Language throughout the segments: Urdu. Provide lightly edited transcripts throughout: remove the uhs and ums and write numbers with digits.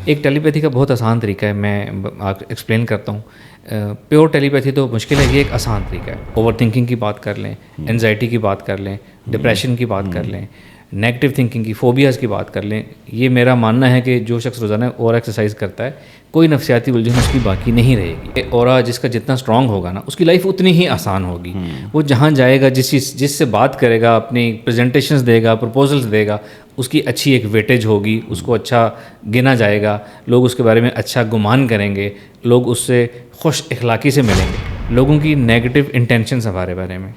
ایک ٹیلی پیتھی کا بہت آسان طریقہ ہے, میں آپ ایکسپلین کرتا ہوں. پیور ٹیلی پیتھی تو مشکل ہے, یہ ایک آسان طریقہ ہے. اوور تھنکنگ کی بات کر لیں, انزائٹی کی بات کر لیں, ڈپریشن کی بات کر لیں, نیگیٹو تھنکنگ کی, فوبیاز کی بات کر لیں. یہ میرا ماننا ہے کہ جو شخص روزانہ اور ایکسرسائز کرتا ہے, کوئی نفسیاتی الجھن اس کی باقی نہیں رہے گی. اورا جس کا جتنا اسٹرانگ ہوگا نا, اس کی لائف اتنی ہی آسان ہوگی. وہ جہاں جائے گا, جس سے بات کرے گا, اپنی پریزنٹیشنز دے گا, پرپوزلز دے گا, اس کی اچھی ایک ویٹیج ہوگی, اس کو اچھا گنا جائے گا, لوگ اس کے بارے میں اچھا گمان کریں گے, لوگ اس سے خوش اخلاقی سے ملیں گے. لوگوں کی نیگیٹو انٹینشنز ہمارے بارے میں,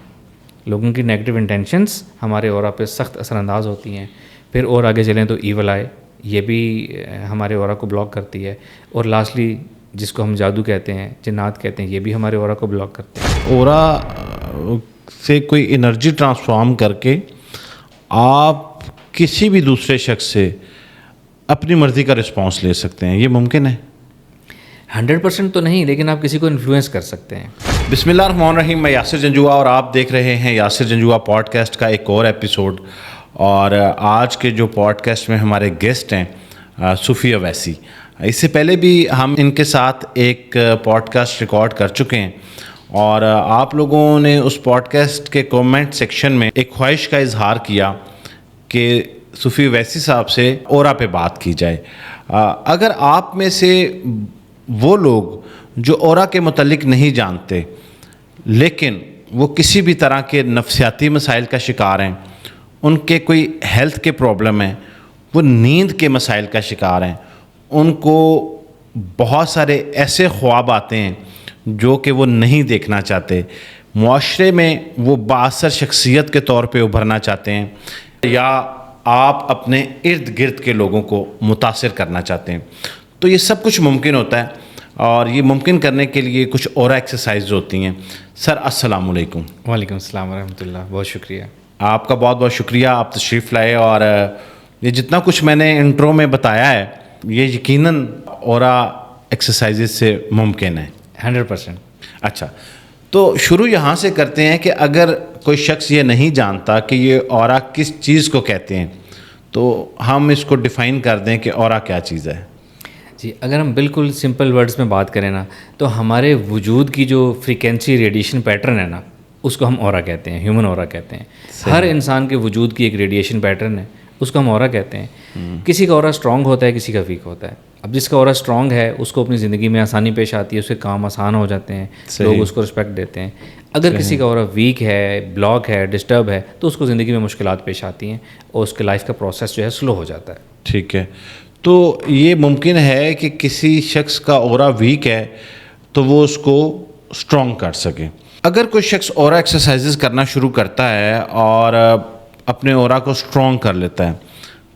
لوگوں کی نیگیٹو انٹینشنز ہمارے اورا پہ سخت اثر انداز ہوتی ہیں. پھر اور آگے چلیں تو ایول آئے, یہ بھی ہمارے اورا کو بلاک کرتی ہے. اور لاسٹلی جس کو ہم جادو کہتے ہیں, جنات کہتے ہیں, یہ بھی ہمارے اورا کو بلاک کرتے ہیں. اورا سے کوئی انرجی ٹرانسفارم کر کے آپ کسی بھی دوسرے شخص سے اپنی مرضی کا رسپانس لے سکتے ہیں, یہ ممکن ہے؟ 100% تو نہیں, لیکن آپ کسی کو انفلوئنس کر سکتے ہیں. بسم اللہ الرحمن الرحیم. میں یاسر جنجوعہ اور آپ دیکھ رہے ہیں یاسر جنجوعہ پوڈ کاسٹ کا ایک اور ایپیسوڈ. اور آج کے جو پوڈ کاسٹ میں ہمارے گیسٹ ہیں صوفی اویسی. اس سے پہلے بھی ہم ان کے ساتھ ایک پوڈ کاسٹ ریکارڈ کر چکے ہیں, اور آپ لوگوں نے اس پوڈ کاسٹ کے کومنٹ سیکشن میں ایک خواہش کا اظہار کیا کہ صوفی اویسی صاحب سے اورا پہ بات کی جائے. اگر آپ میں سے وہ لوگ جو اورا کے متعلق نہیں جانتے لیکن وہ کسی بھی طرح کے نفسیاتی مسائل کا شکار ہیں, ان کے کوئی ہیلتھ کے پرابلم ہیں, وہ نیند کے مسائل کا شکار ہیں, ان کو بہت سارے ایسے خواب آتے ہیں جو کہ وہ نہیں دیکھنا چاہتے, معاشرے میں وہ بااثر شخصیت کے طور پہ ابھرنا چاہتے ہیں, یا آپ اپنے ارد گرد کے لوگوں کو متاثر کرنا چاہتے ہیں, تو یہ سب کچھ ممکن ہوتا ہے. اور یہ ممکن کرنے کے لیے کچھ اور ایکسرسائز ہوتی ہیں. سر السلام علیکم. وعلیکم السلام ورحمۃ اللہ. بہت شکریہ. آپ کا بہت بہت شکریہ, آپ تشریف لائے. اور یہ جتنا کچھ میں نے انٹرو میں بتایا ہے یہ یقیناً اورا ایکسرسائزز سے ممکن ہے. 100%. اچھا, تو شروع یہاں سے کرتے ہیں کہ اگر کوئی شخص یہ نہیں جانتا کہ یہ اورا کس چیز کو کہتے ہیں, تو ہم اس کو ڈیفائن کر دیں کہ اورا کیا چیز ہے. جی, اگر ہم بالکل سمپل ورڈز میں بات کریں نا, تو ہمارے وجود کی جو فریکوینسی ریڈیشن پیٹرن ہے نا, اس کو ہم اورا کہتے ہیں, ہیومن اورا کہتے ہیں. ہر انسان کے وجود کی ایک ریڈیشن پیٹرن ہے, اس کو ہم اورا کہتے ہیں. کسی کا اورا اسٹرانگ ہوتا ہے, کسی کا ویک ہوتا ہے. اب جس کا اورا اسٹرانگ ہے اس کو اپنی زندگی میں آسانی پیش آتی ہے, اس کے کام آسان ہو جاتے ہیں, لوگ اس کو رسپیکٹ دیتے ہیں. اگر کسی کا اورا ویک ہے, بلاک ہے, ڈسٹرب ہے, تو اس کو زندگی میں مشکلات پیش آتی ہیں اور اس کے لائف کا پروسیس جو ہے سلو ہو جاتا ہے. ٹھیک ہے, تو یہ ممکن ہے کہ کسی شخص کا اورا ویک ہے تو وہ اس کو اسٹرانگ کر سکے. اگر کوئی شخص اورا ایکسرسائزز کرنا شروع کرتا ہے اور اپنے اورا کو اسٹرانگ کر لیتا ہے,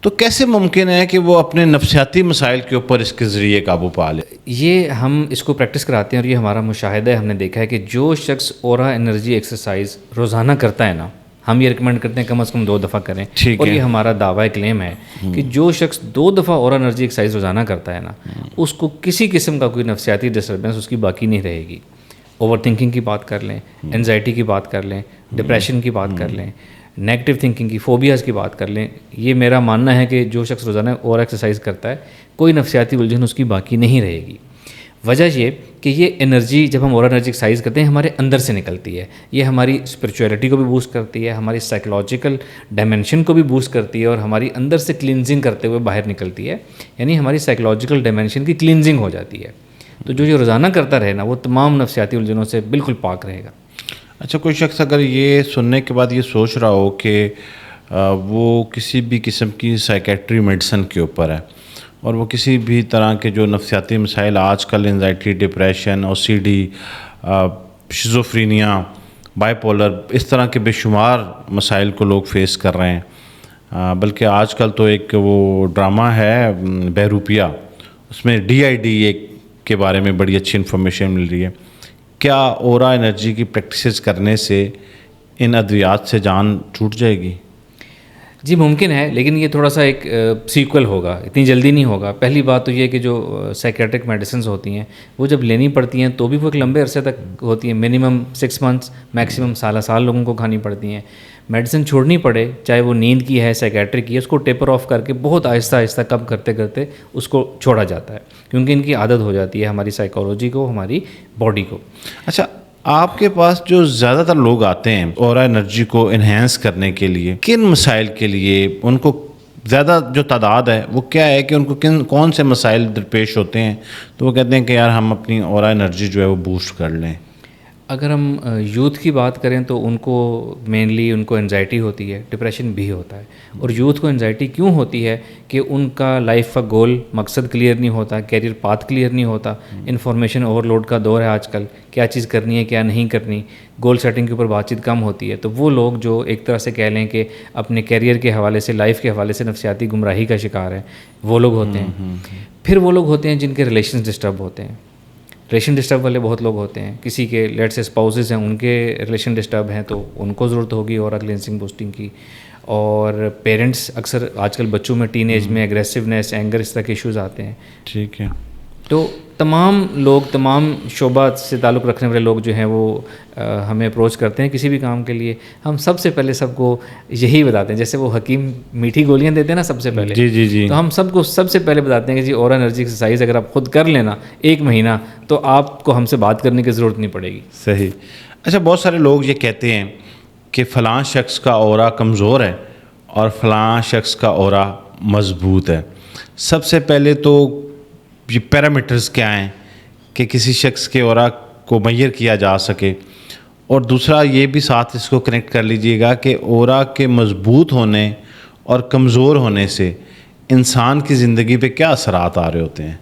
تو کیسے ممکن ہے کہ وہ اپنے نفسیاتی مسائل کے اوپر اس کے ذریعے قابو پا لے؟ یہ ہم اس کو پریکٹس کراتے ہیں, اور یہ ہمارا مشاہدہ ہے. ہم نے دیکھا ہے کہ جو شخص اورا انرجی ایکسرسائز روزانہ کرتا ہے نا, ہم یہ ریکمینڈ کرتے ہیں کم از کم 2 دفعہ کریں. اور یہ ہمارا دعویٰ کلیم ہے کہ جو شخص 2 دفعہ اورا انرجی ایکسرسائز روزانہ کرتا ہے نا, اس کو کسی قسم کا کوئی نفسیاتی ڈسٹربنس اس کی باقی نہیں رہے گی. اوور تھنکنگ کی بات کر لیں, انزائٹی کی بات کر لیں, ڈپریشن کی بات کر لیں, نیگیٹو تھنکنگ کی, فوبیاز کی بات کر لیں. یہ میرا ماننا ہے کہ جو شخص روزانہ اور ایکسرسائز کرتا ہے, کوئی نفسیاتی الجھن اس کی باقی نہیں رہے گی. وجہ یہ کہ یہ انرجی جب ہم اور انرجی ایکسرسائز کرتے ہیں ہمارے اندر سے نکلتی ہے. یہ ہماری اسپرچولیٹی کو بھی بوسٹ کرتی ہے, ہماری سائیکولوجیکل ڈائمینشن کو بھی بوسٹ کرتی ہے, اور ہماری اندر سے کلینزنگ کرتے ہوئے باہر نکلتی ہے. یعنی ہماری سائیکولوجیکل ڈائمینشن کی کلینزنگ ہو جاتی ہے. تو جو روزانہ کرتا رہے نا, وہ تمام نفسیاتی الجھنوں سے بالکل پاک رہے گا. اچھا, کوئی شخص اگر یہ سننے کے بعد یہ سوچ رہا ہو کہ وہ کسی بھی قسم کی سائیکیٹری میڈیسن کے اوپر ہے, اور وہ کسی بھی طرح کے جو نفسیاتی مسائل آج کل anxiety, depression, OCD, schizophrenia, bipolar, اس طرح کے بے شمار مسائل کو لوگ فیس کر رہے ہیں. بلکہ آج کل تو ایک وہ ڈرامہ ہے بہروپیہ, اس میں DID کے بارے میں بڑی اچھی انفارمیشن مل رہی ہے. کیا اورا انرجی کی پریکٹسز کرنے سے ان ادویات سے جان چھوٹ جائے گی؟ جی ممکن ہے, لیکن یہ تھوڑا سا ایک سیکول ہوگا, اتنی جلدی نہیں ہوگا. پہلی بات تو یہ کہ جو سائیکیٹرک میڈیسنز ہوتی ہیں وہ جب لینی پڑتی ہیں تو بھی وہ ایک لمبے عرصے تک ہوتی ہیں, منیمم 6 months, میکسیمم سال لوگوں کو کھانی پڑتی ہیں. میڈیسن چھوڑنی پڑے، چاہے وہ نیند کی ہے، سائیکیٹرک کی ہے، اس کو ٹیپر آف کر کے بہت آہستہ آہستہ کم کرتے کرتے اس کو چھوڑا جاتا ہے، کیونکہ ان کی عادت ہو جاتی ہے ہماری سائیکالوجی کو، ہماری باڈی کو. اچھا، آپ کے پاس جو زیادہ تر لوگ آتے ہیں اورا انرجی کو انہینس کرنے کے لیے، کن مسائل کے لیے ان کو زیادہ جو تعداد ہے وہ کیا ہے کہ ان کو کون سے مسائل درپیش ہوتے ہیں تو وہ کہتے ہیں کہ یار ہم اپنی اورا انرجی جو ہے وہ بوسٹ کر لیں؟ اگر ہم یوتھ کی بات کریں تو ان کو مینلی ان کو انزائٹی ہوتی ہے، ڈپریشن بھی ہوتا ہے. اور یوتھ کو انزائٹی کیوں ہوتی ہے کہ ان کا لائف کا گول، مقصد کلیئر نہیں ہوتا، کیریئر پاتھ کلیئر نہیں ہوتا، انفارمیشن اوور لوڈ کا دور ہے آج کل، کیا چیز کرنی ہے کیا نہیں کرنی، گول سیٹنگ کے اوپر بات چیت کم ہوتی ہے. تو وہ لوگ جو ایک طرح سے کہہ لیں کہ اپنے کیریئر کے حوالے سے، لائف کے حوالے سے نفسیاتی گمراہی کا شکار ہیں، وہ لوگ ہوتے ہیں. پھر وہ لوگ ہوتے ہیں جن کے ریلیشنز ڈسٹرب ہوتے ہیں. ریلیشن ڈسٹرب والے بہت لوگ ہوتے ہیں. کسی کے لیٹ سے اسپاؤسز ہیں، ان کے ریلیشن ڈسٹرب ہیں تو ان کو ضرورت ہوگی اورا کلینسنگ بوسٹنگ کی. اور پیرنٹس اکثر آج کل بچوں میں ٹین ایج میں ایگریسونیس، اینگر، اس طرح کے ایشوز آتے ہیں. ٹھیک ہے. تو تمام لوگ، تمام شعبہ سے تعلق رکھنے والے لوگ جو ہیں وہ ہمیں اپروچ کرتے ہیں کسی بھی کام کے لیے. ہم سب سے پہلے سب کو یہی بتاتے ہیں، جیسے وہ حکیم میٹھی گولیاں دیتے ہیں نا سب سے پہلے، جی تو ہم سب کو سب سے پہلے بتاتے ہیں کہ جی اورا انرجی ایکسرسائز اگر آپ خود کر لینا 1 مہینہ تو آپ کو ہم سے بات کرنے کی ضرورت نہیں پڑے گی. صحیح. اچھا، بہت سارے لوگ یہ کہتے ہیں کہ فلاں شخص کا اورا کمزور ہے اور فلاں شخص کا اورا مضبوط ہے. سب سے پہلے تو یہ پیرامیٹرز کیا ہیں کہ کسی شخص کے اورا کو میئر کیا جا سکے؟ اور دوسرا یہ بھی ساتھ اس کو کنیکٹ کر لیجئے گا کہ اورا کے مضبوط ہونے اور کمزور ہونے سے انسان کی زندگی پہ کیا اثرات آ رہے ہوتے ہیں؟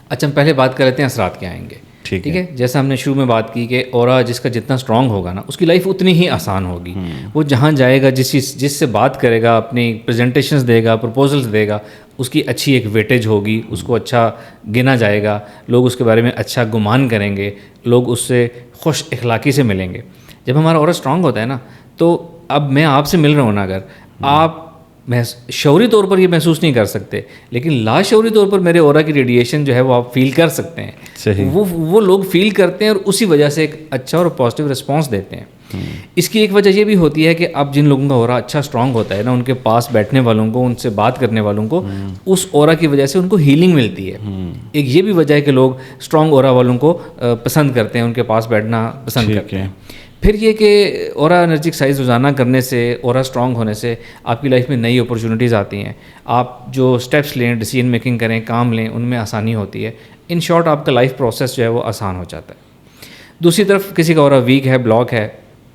اچھا، ہم پہلے بات کر لیتے ہیں اثرات کیا آئیں گے. ٹھیک ہے. جیسا ہم نے شروع میں بات کی کہ اورا جس کا جتنا اسٹرانگ ہوگا نا اس کی لائف اتنی ہی آسان ہوگی. وہ جہاں جائے گا، جس سے بات کرے گا، اپنی پریزنٹیشنز دے گا، پرپوزلز دے گا، اس کی اچھی ایک ویٹیج ہوگی، اس کو اچھا گنا جائے گا، لوگ اس کے بارے میں اچھا گمان کریں گے، لوگ اس سے خوش اخلاقی سے ملیں گے. جب ہمارا اورا اسٹرانگ ہوتا ہے نا تو اب میں آپ سے مل رہا ہوں نا، اگر آپ شعوری طور پر یہ محسوس نہیں کر سکتے لیکن لاشعوری طور پر میرے اورا کی ریڈیشن جو ہے وہ آپ فیل کر سکتے ہیں. صحیح. وہ لوگ فیل کرتے ہیں اور اسی وجہ سے ایک اچھا اور پازیٹیو رسپانس دیتے ہیں. اس کی ایک وجہ یہ بھی ہوتی ہے کہ اب جن لوگوں کا اورا اچھا اسٹرانگ ہوتا ہے نا، ان کے پاس بیٹھنے والوں کو، ان سے بات کرنے والوں کو اس اورا کی وجہ سے ان کو ہیلنگ ملتی ہے. ایک یہ بھی وجہ ہے کہ لوگ اسٹرانگ اورا والوں کو پسند کرتے ہیں، ان کے پاس بیٹھنا پسند کرتے ہیں. پھر یہ کہ اورا انرجی ایکسرسائز روزانہ کرنے سے، اورا اسٹرانگ ہونے سے آپ کی لائف میں نئی اپرچونیٹیز آتی ہیں. آپ جو اسٹیپس لیں، ڈیسیژن میکنگ کریں، کام لیں، ان میں آسانی ہوتی ہے. ان شارٹ آپ کا لائف پروسیس جو ہے وہ آسان ہو جاتا ہے. دوسری طرف کسی کا اورا ویک ہے، بلاک ہے،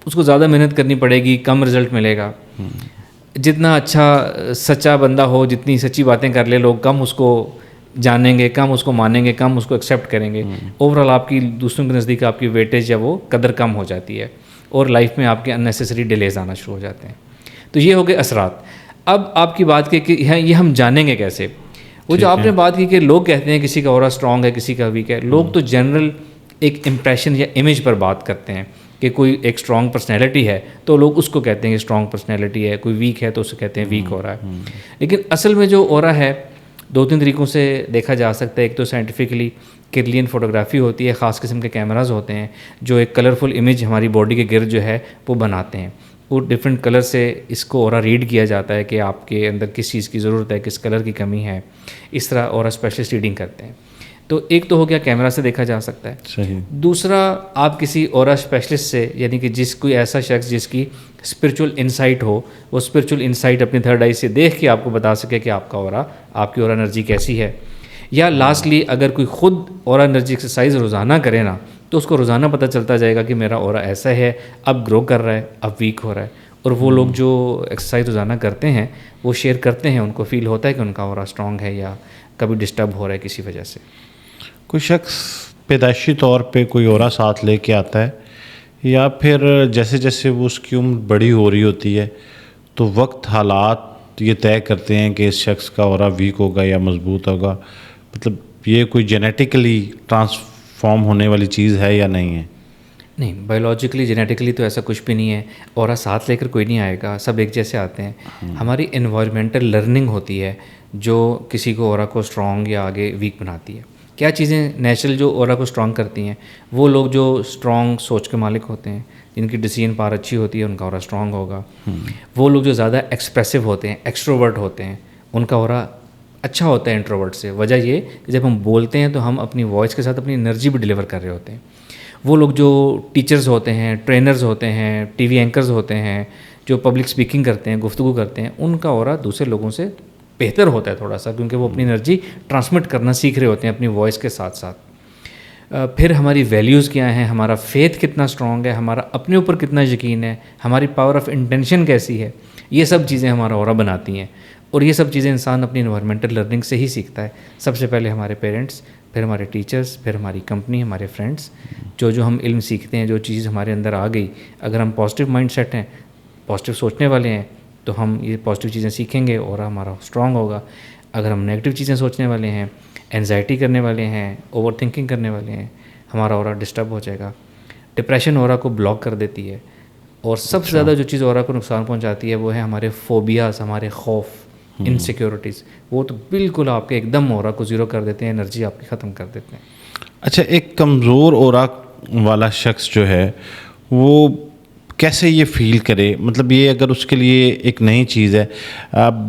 اس کو زیادہ محنت کرنی پڑے گی، کم رزلٹ ملے گا. جتنا اچھا سچا بندہ ہو، جتنی سچی باتیں کر لے لوگ، کم اس کو جانیں گے، کم اس کو مانیں گے، کم اس کو ایکسیپٹ کریں گے. اوور آل آپ کی دوسروں کے نزدیک آپ کی ویٹیج یا وہ قدر کم ہو جاتی ہے اور لائف میں آپ کے اننیسیسری ڈیلیز آنا شروع ہو جاتے ہیں. تو یہ ہو گئے اثرات. اب آپ کی بات کی کہ یہ ہم جانیں گے کیسے؟ وہ جو آپ نے بات کی کہ لوگ کہتے ہیں کسی کا اورا اسٹرانگ ہے، کسی کا ویک ہے. لوگ تو جنرل ایک امپریشن یا امیج پر بات کرتے ہیں کہ کوئی ایک اسٹرانگ پرسنالٹی ہے تو لوگ اس کو کہتے ہیں کہ اسٹرانگ پرسنالٹی ہے. کوئی ویک ہے تو اسے کہتے ہیں ویک ہو رہا ہے. لیکن اصل میں جو اورا ہے 2-3 طریقوں سے دیکھا جا سکتا ہے. ایک تو سائنٹیفکلی کرلین فوٹوگرافی ہوتی ہے، خاص قسم کے کیمراز ہوتے ہیں جو ایک کلرفل امیج ہماری باڈی کے گرد جو ہے وہ بناتے ہیں. وہ ڈفرینٹ کلر سے اس کو اورا ریڈ کیا جاتا ہے کہ آپ کے اندر کس چیز کی ضرورت ہے، کس کلر کی کمی ہے. اس طرح اورا اسپیشلسٹ ریڈنگ کرتے ہیں. تو ایک تو ہو گیا کیمرہ سے دیکھا جا سکتا ہے. صحیح. دوسرا آپ کسی اورا اسپیشلسٹ سے، یعنی کہ کوئی ایسا شخص جس کی اسپرچول انسائٹ ہو، وہ اسپرچول انسائٹ اپنی تھرڈ آئی سے دیکھ کے آپ کو بتا سکے کہ آپ کا اورا، آپ کی اورا انرجی کیسی ہے. یا لاسٹلی اگر کوئی خود اورا انرجی ایکسرسائز روزانہ کرے نا تو اس کو روزانہ پتہ چلتا جائے گا کہ میرا اورا ایسا ہے، اب گرو کر رہا ہے، اب ویک ہو رہا ہے. اور وہ لوگ جو ایکسرسائز روزانہ کرتے ہیں وہ شیئر کرتے ہیں، ان کو فیل ہوتا ہے کہ ان کا اورا اسٹرانگ ہے یا کبھی ڈسٹرب ہو رہا ہے کسی وجہ سے. کوئی شخص پیدائشی طور پہ کوئی اورا ساتھ لے کے آتا ہے یا پھر جیسے جیسے وہ اس کی عمر بڑی ہو رہی ہوتی ہے تو وقت، حالات یہ طے کرتے ہیں کہ اس شخص کا اورا ویک ہوگا یا مضبوط ہوگا؟ مطلب یہ کوئی جینیٹیکلی ٹرانسفارم ہونے والی چیز ہے یا نہیں ہے؟ نہیں، بایولوجیکلی جینیٹیکلی تو ایسا کچھ بھی نہیں ہے. اورا ساتھ لے کر کوئی نہیں آئے گا، سب ایک جیسے آتے ہیں. ہماری انوائرمنٹل لرننگ ہوتی ہے جو کسی کو اورا کو اسٹرانگ یا آگے ویک بناتی ہے. کیا چیزیں نیچرل جو اورا کو اسٹرانگ کرتی ہیں؟ وہ لوگ جو اسٹرانگ سوچ کے مالک ہوتے ہیں، جن کی ڈیسیژن پاور اچھی ہوتی ہے، ان کا اورا اسٹرانگ ہوگا. وہ لوگ جو زیادہ ایکسپریسو ہوتے ہیں، ایکسٹروورٹ ہوتے ہیں، ان کا اورا اچھا ہوتا ہے انٹروورٹ سے. وجہ یہ کہ جب ہم بولتے ہیں تو ہم اپنی وائس کے ساتھ اپنی انرجی بھی ڈلیور کر رہے ہوتے ہیں. وہ لوگ جو ٹیچرز ہوتے ہیں، ٹرینرز ہوتے ہیں، ٹی وی اینکرز ہوتے ہیں، جو پبلک اسپیکنگ کرتے ہیں، گفتگو کرتے ہیں، ان کا اورا دوسرے لوگوں سے بہتر ہوتا ہے تھوڑا سا، کیونکہ وہ اپنی انرجی ٹرانسمٹ کرنا سیکھ رہے ہوتے ہیں اپنی وائس کے ساتھ ساتھ. پھر ہماری ویلیوز کیا ہیں، ہمارا فیتھ کتنا اسٹرانگ ہے، ہمارا اپنے اوپر کتنا یقین ہے، ہماری پاور آف انٹینشن کیسی ہے، یہ سب چیزیں ہمارا اورا بناتی ہیں. اور یہ سب چیزیں انسان اپنی انوائرمنٹل لرننگ سے ہی سیکھتا ہے. سب سے پہلے ہمارے پیرنٹس، پھر ہمارے ٹیچرز، پھر ہماری کمپنی، ہمارے فرینڈس. جو ہم علم سیکھتے ہیں، جو چیز ہمارے اندر آ گئی، اگر ہم پازیٹیو مائنڈ سیٹ ہیں، پازیٹیو سوچنے والے ہیں، تو ہم یہ پازیٹیو چیزیں سیکھیں گے اور ہمارا اسٹرانگ ہوگا. اگر ہم نیگیٹو چیزیں سوچنے والے ہیں، اینزائٹی کرنے والے ہیں، اوور تھنکنگ کرنے والے ہیں، ہمارا اورا ڈسٹرب ہو جائے گا. ڈپریشن اورا کو بلاک کر دیتی ہے. اور سب سے زیادہ جو چیز اورا کو نقصان پہنچاتی ہے وہ ہے ہمارے فوبیاز، ہمارے خوف، انسیکیورٹیز. وہ تو بالکل آپ کے ایک دم اورا کو زیرو کر دیتے ہیں، انرجی آپ کی ختم کر دیتے ہیں. اچھا، ایک کمزور اورا والا شخص جو ہے وہ کیسے یہ فیل کرے؟ مطلب یہ اگر اس کے لیے ایک نئی چیز ہے.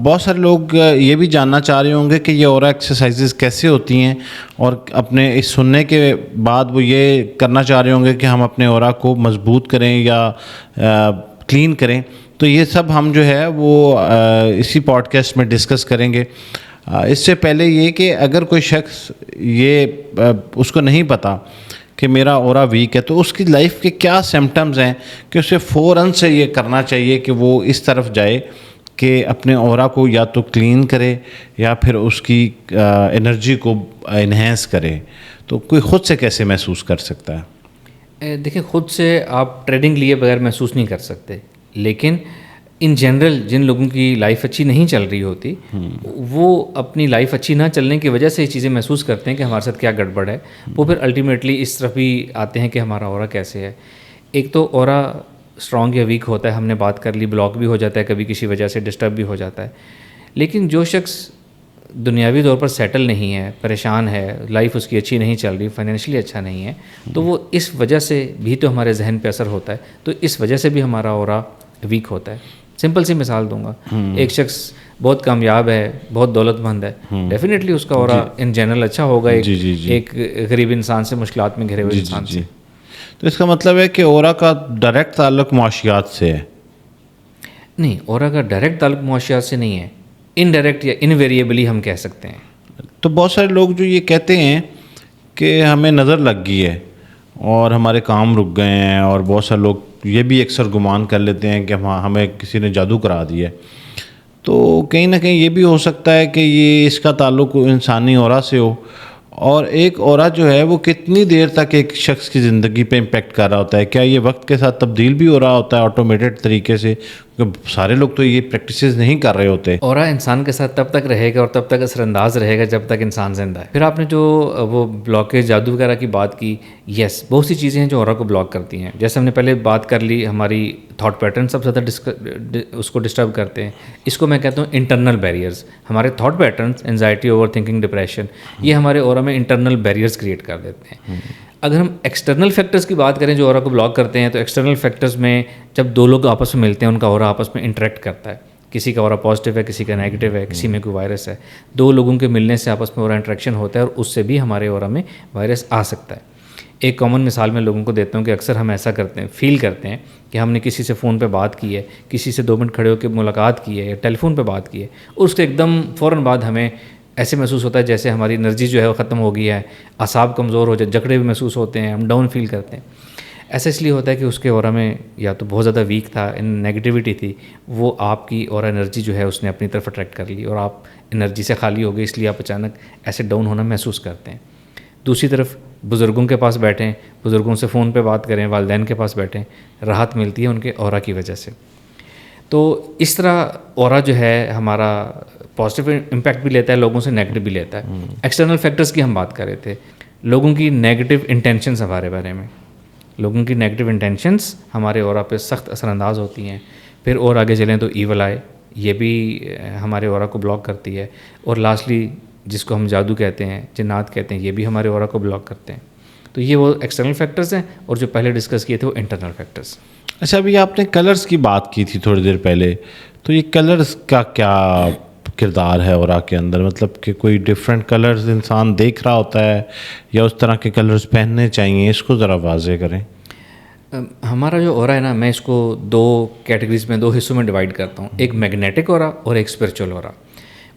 بہت سارے لوگ یہ بھی جاننا چاہ رہے ہوں گے کہ یہ اورا ایکسرسائزز کیسے ہوتی ہیں، اور اپنے اس سننے کے بعد وہ یہ کرنا چاہ رہے ہوں گے کہ ہم اپنے اورا کو مضبوط کریں یا کلین کریں. تو یہ سب ہم جو ہے وہ اسی پوڈ کاسٹ میں ڈسکس کریں گے. اس سے پہلے یہ کہ اگر کوئی شخص یہ اس کو نہیں پتہ کہ میرا اورا ویک ہے، تو اس کی لائف کے کیا سمپٹمز ہیں کہ اسے فوراً سے یہ کرنا چاہیے کہ وہ اس طرف جائے کہ اپنے اورا کو یا تو کلین کرے یا پھر اس کی انرجی کو انہینس کرے. تو کوئی خود سے کیسے محسوس کر سکتا ہے؟ دیکھیں، خود سے آپ ٹریڈنگ لیے بغیر محسوس نہیں کر سکتے، لیکن ان جنرل جن لوگوں کی لائف اچھی نہیں چل رہی ہوتی، وہ اپنی لائف اچھی نہ چلنے کی وجہ سے یہ چیزیں محسوس کرتے ہیں کہ ہمارے ساتھ کیا گڑبڑ ہے. وہ پھر الٹیمیٹلی اس طرف بھی آتے ہیں کہ ہمارا اورا کیسے ہے. ایک تو اورا اسٹرانگ یا ویک ہوتا ہے، ہم نے بات کر لی، بلاک بھی ہو جاتا ہے کبھی کسی وجہ سے، ڈسٹرب بھی ہو جاتا ہے. لیکن جو شخص دنیاوی طور پر سیٹل نہیں ہے، پریشان ہے، لائف اس کی اچھی نہیں چل رہی، فائنینشلی اچھا نہیں ہے، تو وہ اس وجہ سے بھی تو ہمارے ذہن پہ اثر ہوتا ہے. تو اس وجہ سے بھی ہمارا اورا ویک ہوتا ہے. سمپل سی مثال دوں گا، ایک شخص بہت کامیاب ہے، بہت دولت مند ہے، ڈیفینیٹلی اس کا اورا ان جنرل اچھا ہوگا ایک غریب انسان سے، مشکلات میں گھرے ہوئے انسان سے. تو اس کا مطلب ہے کہ اورا کا ڈائریکٹ تعلق معاشیات سے ہے؟ نہیں، اورا کا ڈائریکٹ تعلق معاشیات سے نہیں ہے، انڈائریکٹ یا انویریبلی ہم کہہ سکتے ہیں. تو بہت سارے لوگ جو یہ کہتے ہیں کہ ہمیں نظر لگ گئی ہے اور ہمارے کام رک گئے ہیں، اور بہت سارے لوگ یہ بھی اکثر گمان کر لیتے ہیں کہ ہمیں کسی نے جادو کرا دیا ہے. تو کہیں نہ کہیں یہ بھی ہو سکتا ہے کہ یہ اس کا تعلق انسانی اورا سے ہو. اور ایک اورا جو ہے وہ کتنی دیر تک ایک شخص کی زندگی پہ امپیکٹ کر رہا ہوتا ہے؟ کیا یہ وقت کے ساتھ تبدیل بھی ہو رہا ہوتا ہے آٹومیٹڈ طریقے سے؟ کیونکہ سارے لوگ تو یہ پریکٹسز نہیں کر رہے ہوتے. اورا انسان کے ساتھ تب تک رہے گا اور تب تک اثر انداز رہے گا جب تک انسان زندہ ہے. پھر آپ نے جو وہ بلاکیج، جادو وغیرہ کی بات کی، یس، بہت سی چیزیں ہیں جو اورا کو بلاک کرتی ہیں. جیسے ہم نے پہلے بات کر لی، ہماری تھاٹ پیٹرن سب سے زیادہ اس کو ڈسٹرب کرتے ہیں. اس کو میں کہتا ہوں انٹرنل بیریئرز. ہمارے thought patterns, anxiety, over thinking, depression, یہ ہمارے اورا میں انٹرنل بیریئرز کریٹ کر دیتے ہیں. اگر ہم ایکسٹرنل فیکٹرز کی بات کریں جو اورا کو بلاک کرتے ہیں، تو ایکسٹرنل فیکٹرز میں جب دو لوگ آپس میں ملتے ہیں، ان کا اورا آپس میں انٹریکٹ کرتا ہے. کسی کا اورا پازیٹیو ہے، کسی کا نیگیٹیو ہے، کسی میں کوئی وائرس ہے. دو لوگوں کے ملنے سے آپس میں اورا انٹریکشن ہوتا ہے، اور اس سے بھی ہمارے اورا میں وائرس آ سکتا ہے. ایک کامن مثال میں لوگوں کو دیتا ہوں کہ اکثر ہم ایسا کرتے ہیں، فیل کرتے ہیں کہ ہم نے کسی سے فون پہ بات کی ہے، کسی سے 2 منٹ کھڑے ہو کے ملاقات کی ہے یا ٹیلی فون پہ بات کی ہے، اور اس کے ایک دم فوراً بعد ہمیں ایسے محسوس ہوتا ہے جیسے ہماری انرجی جو ہے وہ ختم ہو گئی ہے، اعصاب کمزور ہو جائے، جکڑے بھی محسوس ہوتے ہیں، ہم ڈاؤن فیل کرتے ہیں. ایسا اس لیے ہوتا ہے کہ اس کے اورا میں یا تو بہت زیادہ ویک تھا، نیگیٹیوٹی تھی، وہ آپ کی اورا انرجی جو ہے اس نے اپنی طرف اٹریکٹ کر لی، اور آپ انرجی سے خالی ہو گئی، اس لیے آپ اچانک ایسے ڈاؤن ہونا محسوس کرتے ہیں. دوسری طرف بزرگوں کے پاس بیٹھیں، بزرگوں سے فون پہ بات کریں، والدین کے پاس بیٹھیں، راحت ملتی ہے ان کے اورا کی وجہ سے. تو اس طرح اورا جو ہے ہمارا پازیٹیو امپیکٹ بھی لیتا ہے، لوگوں سے نیگیٹو بھی لیتا ہے. ایکسٹرنل فیکٹرز کی ہم بات کر رہے تھے، لوگوں کی نیگیٹو انٹینشنز ہمارے بارے میں. لوگوں کی نیگیٹو انٹینشنز ہمارے اورا پہ سخت اثر انداز ہوتی ہیں. پھر اور آگے چلیں تو ایول آئے، یہ بھی ہمارے اورا کو بلاک کرتی ہے. اور لاسٹلی جس کو ہم جادو کہتے ہیں، جنات کہتے ہیں، یہ بھی ہمارے اورا کو بلاک کرتے ہیں. تو یہ وہ ایکسٹرنل فیکٹرز ہیں، اور جو پہلے ڈسکس کیے تھے وہ انٹرنل فیکٹرز. اچھا، ابھی آپ نے کلرز کی بات کی تھی تھوڑی دیر پہلے، تو یہ کلرز کا کیا کردار ہے اورا کے اندر؟ مطلب کہ کوئی ڈفرینٹ کلرز انسان دیکھ رہا ہوتا ہے یا اس طرح کے کلرز پہننے چاہیے؟ اس کو ذرا واضح کریں. ہمارا جو اورا ہے نا، میں اس کو 2 کیٹیگریز میں، 2 حصوں میں ڈیوائڈ کرتا ہوں. ایک میگنیٹک اورا اور ایک اسپرچول اورا.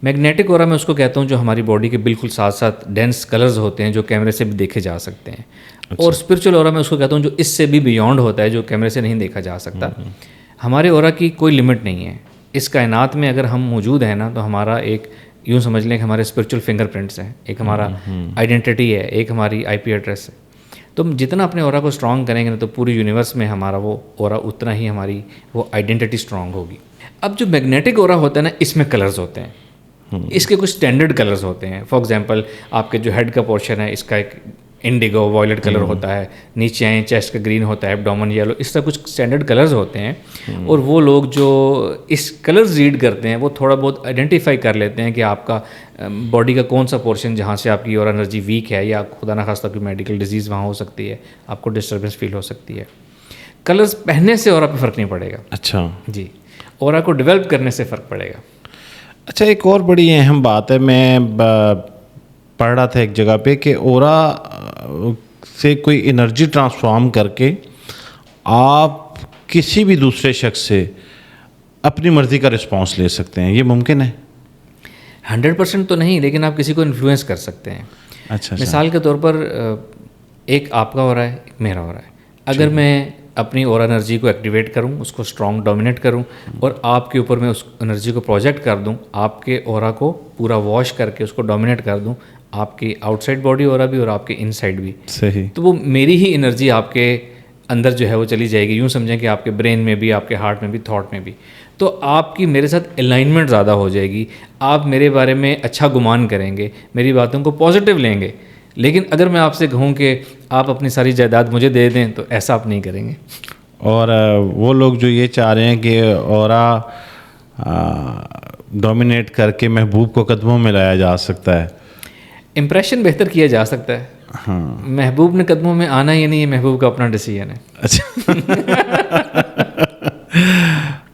میگنیٹک اورا میں اس کو کہتا ہوں جو ہماری باڈی کے بالکل ساتھ ساتھ ڈینس کلرز ہوتے ہیں جو کیمرے سے بھی دیکھے جا سکتے ہیں. اور اسپرچول اورا میں اس کو کہتا ہوں جو اس سے بھی بیونڈ ہوتا ہے، جو کیمرے سے نہیں دیکھا جا سکتا. ہمارے اورا کی کوئی لمٹ نہیں ہے. اس کائنات میں اگر ہم موجود ہیں نا، تو ہمارا ایک یوں سمجھ لیں کہ ہمارے اسپرچول فنگر پرنٹس ہیں، ایک ہمارا آئیڈینٹی ہے، ایک ہماری IP ایڈریس ہے. تو ہم جتنا اپنے اورا کو اسٹرانگ کریں گے نا، تو پوری یونیورس میں ہمارا وہ اورا اتنا ہی ہماری وہ آئیڈینٹی اسٹرانگ ہوگی. اب جو میگنیٹک اورا ہوتا ہے نا، اس میں کلرز ہوتے ہیں. اس کے کچھ اسٹینڈرڈ کلرز ہوتے ہیں. فار ایگزامپل آپ کے جو ہیڈ کا پورشن ہے، اس کا ایک انڈیگو وائلٹ کلر ہوتا ہے، نیچے آئیں چیسٹ کا گرین ہوتا ہے، ایبڈومن یلو، اس طرح کچھ اسٹینڈرڈ کلرز ہوتے ہیں. اور وہ لوگ جو اس کلرز ریڈ کرتے ہیں، وہ تھوڑا بہت آئیڈینٹیفائی کر لیتے ہیں کہ آپ کا باڈی کا کون سا پورشن جہاں سے آپ کی اور انرجی ویک ہے، یا خدا نخواستہ کوئی میڈیکل ڈیزیز وہاں ہو سکتی ہے، آپ کو ڈسٹربنس فیل ہو سکتی ہے. کلرز پہننے سے اورا پہ فرق نہیں پڑے گا. اچھا جی، اورا کو ڈیولپ کرنے سے فرق پڑے گا. اچھا، ایک اور بڑی اہم بات ہے، میں پڑھ رہا تھا ایک جگہ پہ کہ اورا سے کوئی انرجی ٹرانسفارم کر کے آپ کسی بھی دوسرے شخص سے اپنی مرضی کا رسپانس لے سکتے ہیں. یہ ممکن ہے؟ 100% تو نہیں، لیکن آپ کسی کو انفلوئنس کر سکتے ہیں. اچھا، مثال کے طور پر ایک آپ کا ہو رہا ہے، ایک میرا ہو رہا ہے. اگر میں اپنی اور انرجی کو ایکٹیویٹ کروں، اس کو اسٹرانگ ڈومینیٹ کروں، اور آپ کے اوپر میں اس انرجی کو پروجیکٹ کر دوں، آپ کے اورا کو پورا واش کر کے اس کو ڈومینیٹ کر دوں، آپ کی آؤٹ سائڈ باڈی اورا بھی اور آپ کے ان سائڈ بھی، صحیح، تو وہ میری ہی انرجی آپ کے اندر جو ہے وہ چلی جائے گی. یوں سمجھیں کہ آپ کے برین میں بھی، آپ کے ہارٹ میں بھی، تھاٹ میں بھی. تو آپ کی میرے ساتھ الائنمنٹ زیادہ ہو جائے گی. آپ میرے بارے میں اچھا گمان کریں گے، میری باتوں کو پازیٹیو لیں گے. لیکن اگر میں آپ سے کہوں کہ آپ اپنی ساری جائیداد مجھے دے دیں، تو ایسا آپ نہیں کریں گے. اور وہ لوگ جو یہ چاہ رہے ہیں کہ اورا ڈومینیٹ کر کے محبوب کو قدموں میں لایا جا سکتا ہے، امپریشن بہتر کیا جا سکتا ہے. ہاں، محبوب نے قدموں میں آنا ہی نہیں ہے، محبوب کا اپنا ڈیسیژن ہے. اچھا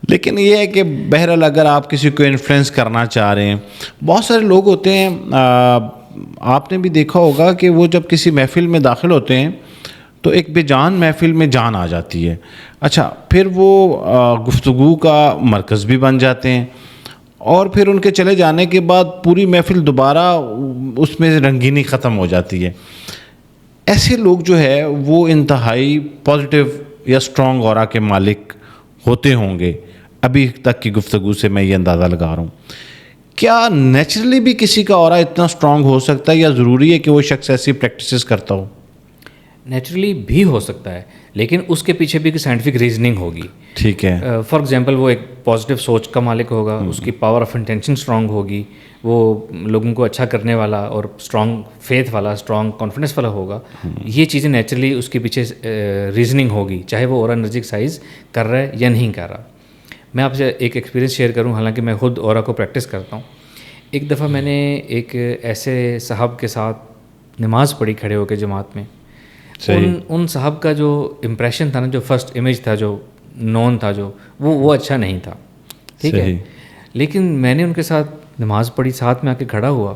لیکن یہ ہے کہ بہرحال اگر آپ کسی کو انفلوئنس کرنا چاہ رہے ہیں، بہت سارے لوگ ہوتے ہیں، آپ نے بھی دیکھا ہوگا کہ وہ جب کسی محفل میں داخل ہوتے ہیں تو ایک بے جان محفل میں جان آ جاتی ہے. اچھا، پھر وہ گفتگو کا مرکز بھی بن جاتے ہیں، اور پھر ان کے چلے جانے کے بعد پوری محفل دوبارہ اس میں رنگینی ختم ہو جاتی ہے. ایسے لوگ جو ہے وہ انتہائی پازیٹیو یا اسٹرانگ اورا کے مالک ہوتے ہوں گے. ابھی تک کی گفتگو سے میں یہ اندازہ لگا رہا ہوں. کیا نیچرلی بھی کسی کا اورا اتنا اسٹرانگ ہو سکتا ہے، یا ضروری ہے کہ وہ شخص ایسی پریکٹسز کرتا ہو؟ نیچرلی بھی ہو سکتا ہے، لیکن اس کے پیچھے بھی سائنٹیفک ریزننگ ہوگی. ٹھیک ہے. فار ایگزامپل وہ ایک پازیٹیو سوچ کا مالک ہوگا، اس کی پاور آف انٹینشن اسٹرانگ ہوگی، وہ لوگوں کو اچھا کرنے والا اور اسٹرانگ فیتھ والا، اسٹرانگ کانفیڈنس والا ہوگا. یہ چیزیں نیچرلی اس کے پیچھے ریزننگ ہوگی، چاہے وہ اورا انرجی ایکسرسائز کر رہا ہے یا نہیں کر رہا. میں آپ سے ایک ایکسپیرینس شیئر کروں، حالانکہ میں خود اورا کو پریکٹس کرتا ہوں. ایک دفعہ میں نے ایک ایسے صاحب کے ساتھ نماز پڑھی کھڑے ہو کے جماعت میں. ان صاحب کا جو امپریشن تھا نا، جو فرسٹ امیج تھا، جو نون تھا، جو وہ اچھا نہیں تھا. ٹھیک ہے. لیکن میں نے ان کے ساتھ نماز پڑھی، ساتھ میں آ کے کھڑا ہوا،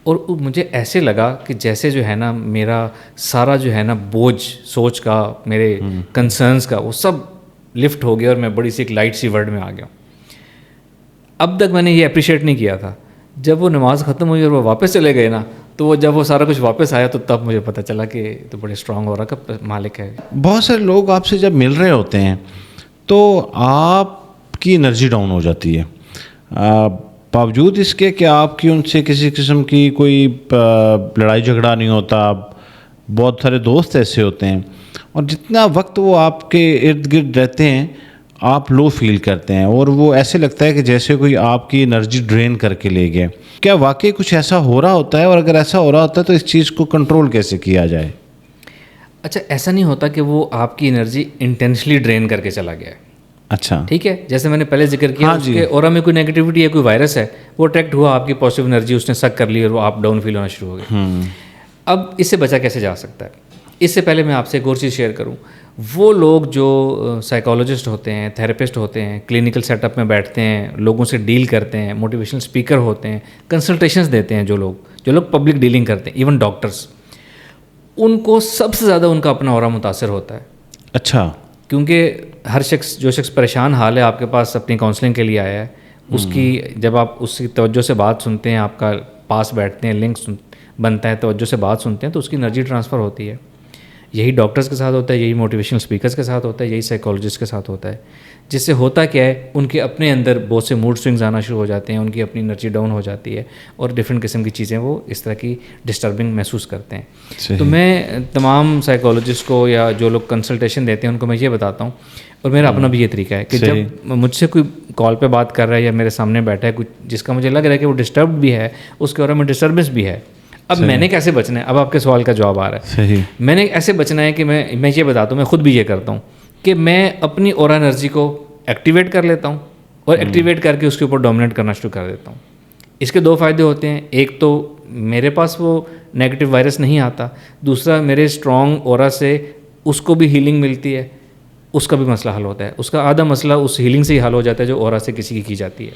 اور مجھے ایسے لگا کہ جیسے جو ہے نا میرا سارا جو ہے نا بوجھ سوچ کا، میرے کنسرنس کا، وہ سب لفٹ ہو گیا، اور میں بڑی سی ایک لائٹ سی ورلڈ میں آ گیا. اب تک میں نے یہ اپریشیٹ نہیں کیا تھا. جب وہ نماز ختم ہوئی اور وہ واپس چلے گئے نا، تو وہ جب وہ سارا کچھ واپس آیا، تو تب مجھے پتہ چلا کہ تو بڑے اسٹرانگ اورا کا مالک ہے. بہت سارے لوگ آپ سے جب مل رہے ہوتے ہیں تو آپ کی انرجی ڈاؤن ہو جاتی ہے، باوجود اس کے کہ آپ کی ان سے کسی قسم کی کوئی لڑائی جھگڑا نہیں ہوتا. بہت سارے دوست ایسے ہوتے ہیں، اور جتنا وقت وہ آپ کے ارد گرد رہتے ہیں آپ لو فیل کرتے ہیں، اور وہ ایسے لگتا ہے کہ جیسے کوئی آپ کی انرجی ڈرین کر کے لے گیا. کیا واقعی کچھ ایسا ہو رہا ہوتا ہے؟ اور اگر ایسا ہو رہا ہوتا ہے تو اس چیز کو کنٹرول کیسے کیا جائے؟ اچھا، ایسا نہیں ہوتا کہ وہ آپ کی انرجی انٹینشلی ڈرین کر کے چلا گیا ہے. اچھا ٹھیک ہے. جیسے میں نے پہلے ذکر کیا اس کے اورا میں کوئی نیگیٹیوٹی ہے, کوئی وائرس ہے, وہ اٹریکٹ ہوا, آپ کی پازیٹیو انرجی اس نے سک کر لی اور وہ آپ ڈاؤن فیل ہونا شروع ہو گئے. اب اس سے بچا کیسے جا سکتا ہے؟ اس سے پہلے میں آپ سے ایک اور چیز شیئر کروں. وہ لوگ جو سائیکالوجسٹ ہوتے ہیں, تھراپسٹ ہوتے ہیں, کلینکل سیٹ اپ میں بیٹھتے ہیں, لوگوں سے ڈیل کرتے ہیں, موٹیویشنل اسپیکر ہوتے ہیں, کنسلٹیشنز دیتے ہیں, جو لوگ پبلک ڈیلنگ کرتے ہیں, ایون ڈاکٹرس, ان کو سب سے زیادہ ان کا اپنا اورا متاثر ہوتا ہے. اچھا. کیونکہ ہر جو شخص پریشان حال ہے آپ کے پاس اپنی کاؤنسلنگ کے لیے آیا ہے, اس کی جب آپ اس کی توجہ سے بات سنتے ہیں, آپ کا پاس بیٹھتے ہیں, لنک بنتا ہے, توجہ سے بات سنتے ہیں, تو اس کی انرجی ٹرانسفر ہوتی ہے. یہی ڈاکٹرز کے ساتھ ہوتا ہے, یہی موٹیویشنل اسپیکرز کے ساتھ ہوتا ہے, یہی سائیکالوجسٹ کے ساتھ ہوتا ہے. جس سے ہوتا کیا ہے, ان کے اپنے اندر بہت سے موڈ سوئنگز آنا شروع ہو جاتے ہیں, ان کی اپنی انرجی ڈاؤن ہو جاتی ہے, اور ڈفرینٹ قسم کی چیزیں وہ اس طرح کی ڈسٹربنگ محسوس کرتے ہیں. تو میں تمام سائیکالوجسٹ کو یا جو لوگ کنسلٹیشن دیتے ہیں ان کو میں یہ بتاتا ہوں, اور میرا اپنا بھی یہ طریقہ ہے کہ جب مجھ سے کوئی کال پہ بات کر رہا ہے یا میرے سامنے بیٹھا ہے, کچھ جس کا مجھے لگ رہا ہے کہ وہ ڈسٹربڈ بھی ہے, اس کے بارے میں ڈسٹربنس بھی ہے, اب میں نے کیسے بچنا ہے؟ اب آپ کے سوال کا جواب آ رہا ہے. میں نے ایسے بچنا ہے کہ میں یہ بتاتا ہوں, میں خود بھی یہ کرتا ہوں کہ میں اپنی اورا انرجی کو ایکٹیویٹ کر لیتا ہوں, اور ایکٹیویٹ کر کے اس کے اوپر ڈومینیٹ کرنا شروع کر دیتا ہوں. اس کے 2 فائدے ہوتے ہیں. ایک تو میرے پاس وہ نیگیٹو وائرس نہیں آتا, دوسرا میرے اسٹرانگ اورا سے اس کو بھی ہیلنگ ملتی ہے, اس کا بھی مسئلہ حل ہوتا ہے. اس کا آدھا مسئلہ اس ہیلنگ سے ہی حل ہو جاتا ہے جو اورا سے کسی کی جاتی ہے.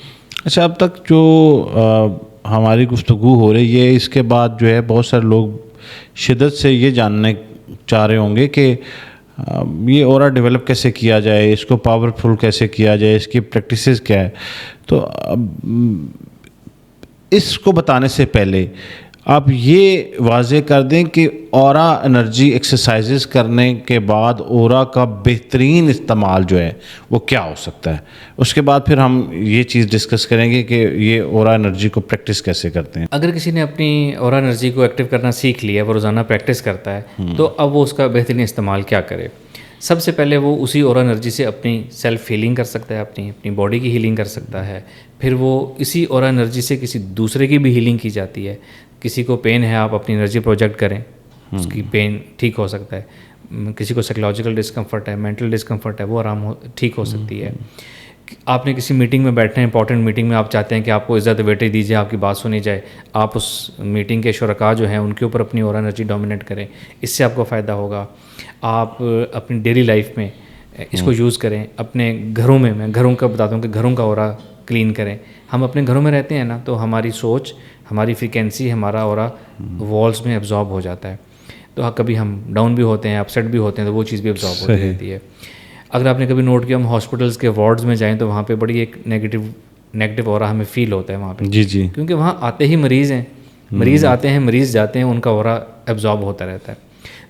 اچھا, اب تک جو ہماری گفتگو ہو رہی ہے, اس کے بعد جو ہے بہت سارے لوگ شدت سے یہ جاننے چاہ رہے ہوں گے کہ یہ اورا ڈیولپ کیسے کیا جائے, اس کو پاورفل کیسے کیا جائے, اس کی پریکٹسز کیا ہے. تو اس کو بتانے سے پہلے آپ یہ واضح کر دیں کہ اورا انرجی ایکسرسائزز کرنے کے بعد اورا کا بہترین استعمال جو ہے وہ کیا ہو سکتا ہے. اس کے بعد پھر ہم یہ چیز ڈسکس کریں گے کہ یہ اورا انرجی کو پریکٹس کیسے کرتے ہیں. اگر کسی نے اپنی اورا انرجی کو ایکٹیو کرنا سیکھ لیا, وہ روزانہ پریکٹس کرتا ہے, تو اب وہ اس کا بہترین استعمال کیا کرے. سب سے پہلے وہ اسی اورا انرجی سے اپنی سیلف ہیلنگ کر سکتا ہے, اپنی باڈی کی ہیلنگ کر سکتا ہے. پھر وہ اسی اورا انرجی سے کسی دوسرے کی بھی ہیلنگ کی جاتی ہے. کسی کو پین ہے, آپ اپنی انرجی پروجیکٹ کریں, اس کی پین ٹھیک ہو سکتا ہے. کسی کو سائیکولوجیکل ڈسکمفرٹ ہے, مینٹل ڈسکمفرٹ ہے, وہ ٹھیک ہو سکتی ہے. آپ نے کسی میٹنگ میں بیٹھنا ہے, امپورٹنٹ میٹنگ میں, آپ چاہتے ہیں کہ آپ کو عزت ویٹیج دی جائے, آپ کی بات سنی جائے, آپ اس میٹنگ کے شرکاء جو ہیں ان کے اوپر اپنی اورا انرجی ڈومینیٹ کریں, اس سے آپ کو فائدہ ہوگا. آپ اپنی ڈیلی لائف میں اس کو یوز کریں. اپنے گھروں میں گھروں کا بتاتا ہوں کہ گھروں کا اورا کلین کریں. ہم اپنے گھروں میں رہتے ہیں نا, تو ہماری سوچ, ہماری فریکوینسی, ہمارا اورا والز میں ایبزارب ہو جاتا ہے. تو کبھی ہم ڈاؤن بھی ہوتے ہیں, اپسیٹ بھی ہوتے ہیں, تو وہ چیز بھی ایبزارب ہوتی رہتی ہے. اگر آپ نے کبھی نوٹ کیا, ہم ہاسپٹلس کے وارڈز میں جائیں تو وہاں پہ بڑی ایک نیگیٹو اورا ہمیں فیل ہوتا ہے وہاں پہ. جی. کیونکہ وہاں آتے ہی مریض ہیں, مریض آتے ہیں, مریض جاتے ہیں, ان کا اورا ایبزارب ہوتا رہتا ہے.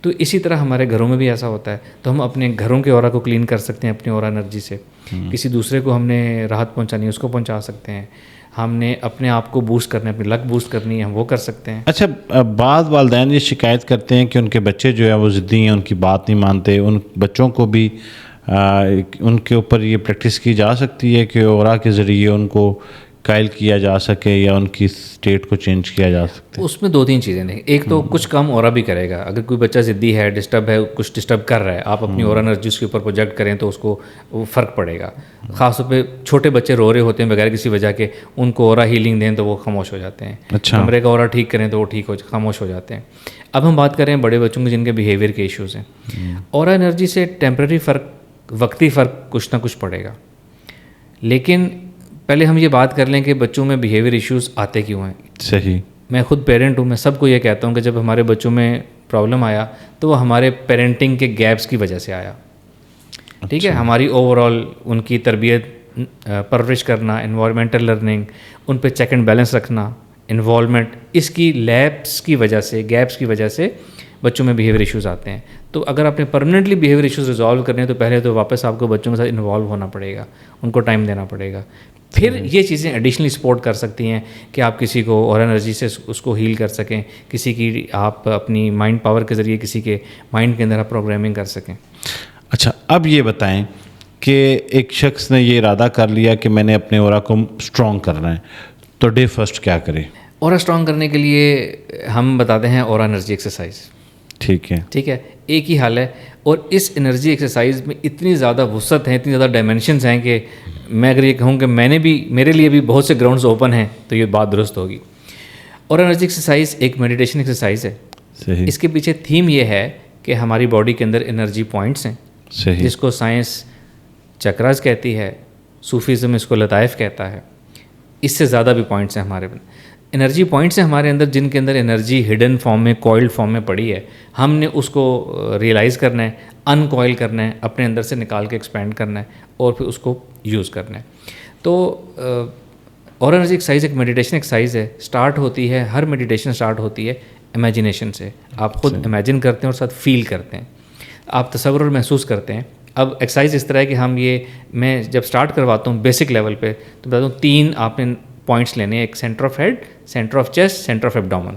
تو اسی طرح ہمارے گھروں میں بھی ایسا ہوتا ہے. تو ہم اپنے گھروں کے اورا کو کلین کر سکتے ہیں اپنی اورا انرجی سے. کسی دوسرے کو ہم نے راحت پہنچانی ہے, اس کو پہنچا سکتے ہیں. ہم نے اپنے آپ کو بوسٹ کرنا ہے, اپنی لک بوسٹ کرنی ہے, ہم وہ کر سکتے ہیں. اچھا, بعض والدین یہ شکایت کرتے ہیں کہ ان کے بچے جو ہے وہ ضدی ہیں, ان کی بات نہیں مانتے. ان بچوں کو بھی ان کے اوپر یہ پریکٹس کی جا سکتی ہے کہ اورا کے ذریعے ان کو قائل کیا جا سکے یا ان کی اسٹیٹ کو چینج کیا جا سکے. اس میں 2-3 چیزیں ہیں. ایک تو کچھ کام اورا بھی کرے گا. اگر کوئی بچہ ضدی ہے, ڈسٹرب ہے, کچھ ڈسٹرب کر رہا ہے, آپ اپنی اورا انرجی اس کے اوپر پروجیکٹ کریں تو اس کو وہ فرق پڑے گا. خاص طور پہ چھوٹے بچے رو رہے ہوتے ہیں بغیر کسی وجہ کے, ان کو اورا ہیلنگ دیں تو وہ خاموش ہو جاتے ہیں. کمرے کا اورا ٹھیک کریں تو وہ خاموش ہو جاتے ہیں. اب ہم بات کریں بڑے بچوں کے جن کے بیہیویئر کے ایشوز ہیں. اورا انرجی سے ٹیمپرری فرق, وقتی فرق کچھ نہ کچھ پڑے گا. لیکن پہلے ہم یہ بات کر لیں کہ بچوں میں بیہیویئر ایشوز آتے کیوں ہیں. صحیح. میں خود پیرنٹ ہوں, میں سب کو یہ کہتا ہوں کہ جب ہمارے بچوں میں پرابلم آیا تو وہ ہمارے پیرنٹنگ کے گیپس کی وجہ سے آیا. ٹھیک ہے, ہماری اوور آل ان کی تربیت, پرورش کرنا, انوائرمنٹل لرننگ, ان پہ چیک اینڈ بیلنس رکھنا, انوالومنٹ, اس کی لیپس کی وجہ سے, گیپس کی وجہ سے بچوں میں بیہیویئر ایشوز آتے ہیں. تو اگر آپ نے پرماننٹلی بیہیویئر ایشوز ریزالو کرنے ہیں تو پہلے تو واپس آپ کو بچوں کے ساتھ انوالو ہونا پڑے گا, ان کو ٹائم دینا پڑے گا. پھر یہ چیزیں ایڈیشنلی سپورٹ کر سکتی ہیں کہ آپ کسی کو اور انرجی سے اس کو ہیل کر سکیں, کسی کی آپ اپنی مائنڈ پاور کے ذریعے کسی کے مائنڈ کے اندر آپ پروگرامنگ کر سکیں. اچھا, اب یہ بتائیں کہ ایک شخص نے یہ ارادہ کر لیا کہ میں نے اپنے اورا کو اسٹرانگ کرنا ہے, تو ڈے فرسٹ کیا کرے؟ اورا اسٹرانگ کرنے کے لیے ہم بتاتے ہیں اورا انرجی ایکسرسائز. ٹھیک ہے. ایک ہی حل ہے. اور اس انرجی ایکسرسائز میں اتنی زیادہ وسعت ہیں, اتنی زیادہ ڈائمینشنز ہیں کہ میں اگر یہ کہوں کہ میرے لیے بھی بہت سے گراؤنڈز اوپن ہیں تو یہ بات درست ہوگی. اور انرجی ایکسرسائز ایک میڈیٹیشن ایکسرسائز ہے. اس کے پیچھے تھیم یہ ہے کہ ہماری باڈی کے اندر انرجی پوائنٹس ہیں, جس کو سائنس چکراز کہتی ہے, صوفیزم اس کو لطائف کہتا ہے. اس سے زیادہ بھی پوائنٹس ہیں ہمارے انرجی پوائنٹس ہیں ہمارے اندر, جن کے اندر انرجی ہڈن فارم میں, کوائلڈ فارم میں پڑی ہے. ہم نے اس کو ریئلائز کرنا ہے, ان کوائل کرنا ہے, اپنے اندر سے نکال کے ایکسپینڈ کرنا ہے اور پھر اس کو یوز کرنا ہے. تو اور انرجی ایکسرسائز ایک میڈیٹیشن ایکسرسائز ہے. اسٹارٹ ہوتی ہے, ہر میڈیٹیشن اسٹارٹ ہوتی ہے امیجنیشن سے. آپ خود امیجن کرتے ہیں اور ساتھ فیل کرتے ہیں, آپ تصور اور محسوس کرتے ہیں. اب ایکسرسائز اس طرح ہے کہ میں جب اسٹارٹ کرواتا ہوں بیسک لیول پہ تو بتاتا ہوں 3 آپ نے پوائنٹس لینے ہیں, ایک centre of head, centre of chest, centre of abdomen.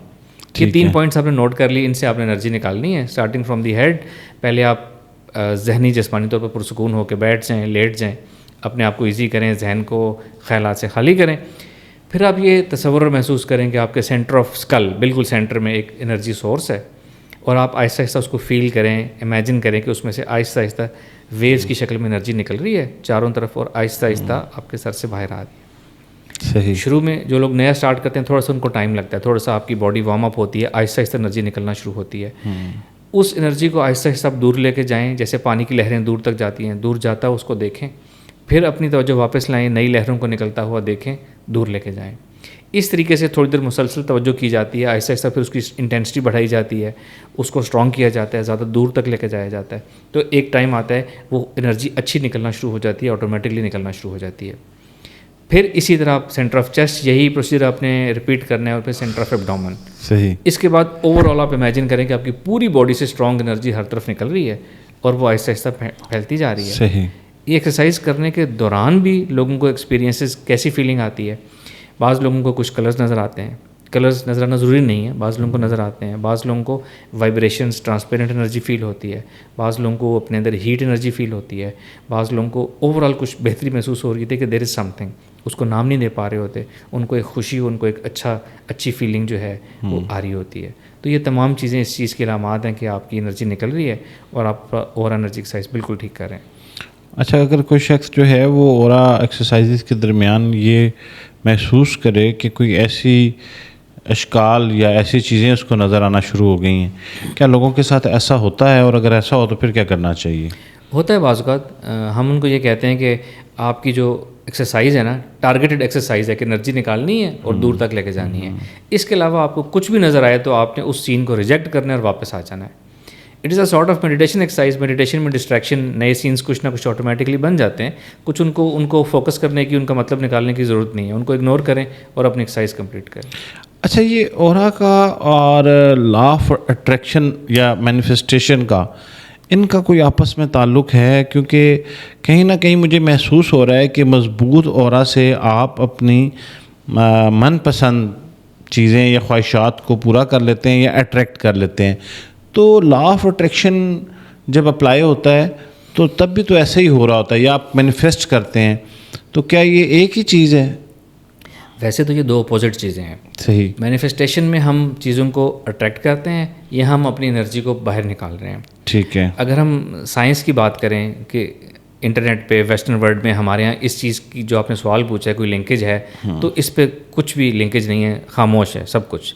یہ 3 پوائنٹس آپ نے نوٹ کر لی, ان سے آپ نے انرجی نکالنی ہے. اسٹارٹنگ فرام دی ہیڈ, پہلے آپ ذہنی جسمانی طور پر پرسکون ہو کے بیٹھ جائیں, لیٹ جائیں, اپنے آپ کو ایزی کریں, ذہن کو خیالات سے خالی کریں. پھر آپ یہ تصور اور محسوس کریں کہ آپ کے سینٹر آف اسکل, بالکل سینٹر میں ایک انرجی سورس ہے, اور آپ آہستہ آہستہ اس کو فیل کریں, امیجن کریں کہ اس میں سے آہستہ آہستہ ویوز کی شکل میں انرجی نکل رہی ہے چاروں طرف, اور آہستہ آہستہ آپ کے سر سے باہر آ رہی ہے. صحیح. شروع میں جو لوگ نیا اسٹارٹ کرتے ہیں تھوڑا سا ان کو ٹائم لگتا ہے, تھوڑا سا آپ کی باڈی وارم اپ ہوتی ہے, آہستہ آہستہ انرجی نکلنا شروع ہوتی ہے. اس انرجی کو آہستہ آہستہ آپ دور لے کے جائیں, جیسے پانی کی لہریں دور تک جاتی ہیں, دور جاتا ہے اس کو دیکھیں, پھر اپنی توجہ واپس لائیں, نئی لہروں کو نکلتا ہوا دیکھیں, دور لے کے جائیں. اس طریقے سے تھوڑی دیر مسلسل توجہ کی جاتی ہے, آہستہ آہستہ پھر اس کی انٹینسٹی بڑھائی جاتی ہے, اس کو اسٹرانگ کیا جاتا ہے, زیادہ دور تک لے کے جایا جاتا ہے. تو ایک ٹائم آتا ہے وہ انرجی اچھی نکلنا شروع ہو جاتی ہے, آٹومیٹکلی نکلنا شروع ہو جاتی ہے. پھر اسی طرح آپ سینٹر آف چیسٹ, یہی پروسیجر آپ نے ریپیٹ کرنا ہے, اور پھر سینٹر آف ایبڈومن. صحیح. اس کے بعد اوور آل آپ امیجن کریں کہ آپ کی پوری باڈی سے اسٹرانگ انرجی ہر طرف نکل رہی ہے اور وہ آہستہ آہستہ پھیلتی جا رہی ہے. صحیح. یہ ایکسرسائز کرنے کے دوران بھی لوگوں کو ایکسپیرینسز کیسی فیلنگ آتی ہے. بعض لوگوں کو کچھ کلرز نظر آتے ہیں, کلرز نظر آنا ضروری نہیں ہے, بعض لوگوں کو نظر آتے ہیں. بعض لوگوں کو وائبریشنز, ٹرانسپیرنٹ انرجی فیل ہوتی ہے. بعض لوگوں کو اپنے اندر ہیٹ انرجی فیل ہوتی ہے. بعض لوگوں کو اوور آل کچھ بہتری محسوس ہو رہی تھی کہ دیر از سم تھنگ, اس کو نام نہیں دے پا رہے ہوتے, ان کو ایک خوشی, ان کو ایک اچھی فیلنگ جو ہے وہ آ رہی ہوتی ہے. تو یہ تمام چیزیں اس چیز کی علامات ہیں کہ آپ کی انرجی نکل رہی ہے اور آپ اورا انرجی ایکسرسائز بالکل ٹھیک کر رہے ہیں. اچھا, اگر کوئی شخص جو ہے وہ اورا ایکسرسائزز کے درمیان یہ محسوس کرے کہ کوئی ایسی اشکال یا ایسی چیزیں اس کو نظر آنا شروع ہو گئی ہیں, کیا لوگوں کے ساتھ ایسا ہوتا ہے, اور اگر ایسا ہو تو پھر کیا کرنا چاہیے؟ ہوتا ہے بعض اوقات. ہم ان کو یہ کہتے ہیں کہ آپ کی جو ایکسرسائز ہے نا, ٹارگیٹڈ ایکسرسائز ہے کہ انرجی نکالنی ہے اور دور تک لے کے جانی ہے. اس کے علاوہ آپ کو کچھ بھی نظر آئے تو آپ نے اس سین کو ریجیکٹ کرنا ہے اور واپس آ جانا ہے. It is a sort of meditation exercise. Meditation میں ڈسٹریکشن, نئے سینس کچھ نہ کچھ آٹومیٹکلی بن جاتے ہیں. کچھ ان کو فوکس کرنے کی, ان کا مطلب نکالنے کی ضرورت نہیں ہے, ان کو اگنور کریں اور اپنی ایکسرسائز کمپلیٹ کریں. اچھا, یہ اورا کا اور لا آف اٹریکشن یا مینیفیسٹیشن کا, ان کا کوئی آپس میں تعلق ہے؟ کیونکہ کہیں نہ کہیں مجھے محسوس ہو رہا ہے کہ مضبوط اورا سے آپ اپنی من پسند چیزیں یا خواہشات کو پورا کر لیتے ہیں یا اٹریکٹ کر لیتے ہیں. تو لا آف اٹریکشن جب اپلائی ہوتا ہے تو تب بھی تو ایسا ہی ہو رہا ہوتا ہے, یا آپ مینیفیسٹ کرتے ہیں, تو کیا یہ ایک ہی چیز ہے؟ ویسے تو یہ 2 اپوزٹ چیزیں ہیں. صحیح. مینیفیسٹیشن میں ہم چیزوں کو اٹریکٹ کرتے ہیں یا ہم اپنی انرجی کو باہر نکال رہے ہیں. ٹھیک ہے. اگر ہم سائنس کی بات کریں کہ انٹرنیٹ پہ, ویسٹرن ورلڈ میں ہمارے یہاں اس چیز کی جو آپ نے سوال پوچھا ہے کوئی لنکیج ہے, تو اس پہ کچھ بھی لنکیج نہیں ہے, خاموش ہے سب کچھ.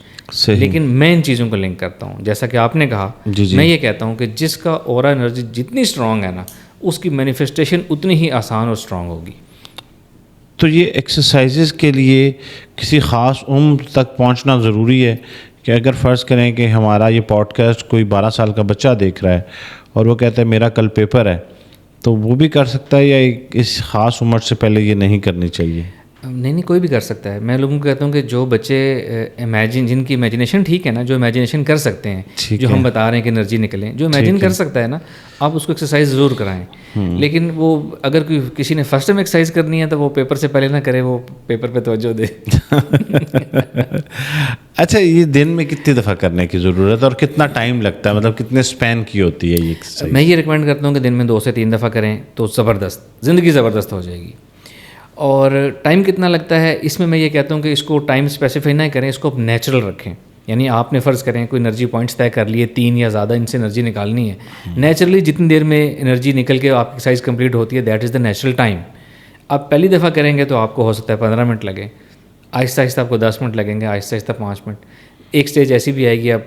لیکن میں ان چیزوں کو لنک کرتا ہوں, جیسا کہ آپ نے کہا. میں یہ کہتا ہوں کہ جس کا اورا انرجی جتنی اسٹرانگ ہے نا, اس کی مینیفیسٹیشن اتنی ہی آسان اور اسٹرانگ ہوگی. تو یہ ایکسرسائزز کے لیے کسی خاص عمر تک پہنچنا ضروری ہے؟ کہ اگر فرض کریں کہ ہمارا یہ پوڈ کاسٹ کوئی 12 سال کا بچہ دیکھ رہا ہے اور وہ کہتا ہے میرا کل پیپر ہے, تو وہ بھی کر سکتا ہے, یا اس خاص عمر سے پہلے یہ نہیں کرنی چاہیے؟ نہیں, کوئی بھی کر سکتا ہے. میں لوگوں کو کہتا ہوں کہ جو بچے جن کی امیجنیشن ٹھیک ہے نا, جو امیجنیشن کر سکتے ہیں, جو ہم بتا رہے ہیں کہ انرجی نکلیں, جو امیجن کر سکتا ہے نا, آپ اس کو ایکسرسائز ضرور کرائیں. لیکن وہ اگر کسی نے فرسٹ ٹائم ایکسرسائز کرنی ہے تو وہ پیپر سے پہلے نہ کرے, وہ پیپر پہ توجہ دے. اچھا, یہ دن میں کتنی دفعہ کرنے کی ضرورت ہے اور کتنا ٹائم لگتا ہے, مطلب کتنے اسپین کی ہوتی ہے یہ ایکسرسائز؟ میں یہ ریکمینڈ کرتا ہوں کہ دن میں 2 سے 3 دفعہ کریں تو زبردست, زندگی زبردست ہو جائے گی. اور ٹائم کتنا لگتا ہے اس میں یہ کہتا ہوں کہ اس کو ٹائم اسپیسیفائی نہ کریں, اس کو آپ نیچرل رکھیں. یعنی آپ نے فرض کریں کوئی انرجی پوائنٹس طے کر لیے 3 یا زیادہ، ان سے انرجی نکالنی ہے. نیچرلی جتنی دیر میں انرجی نکل کے آپ کی ایکسرسائز کمپلیٹ ہوتی ہے that is the natural time. آپ پہلی دفعہ کریں گے تو آپ کو ہو سکتا ہے 15 منٹ لگیں، آہستہ آہستہ آپ کو 10 منٹ لگیں گے، آہستہ آہستہ 5 منٹ. ایک سٹیج ایسی بھی آئے گی آپ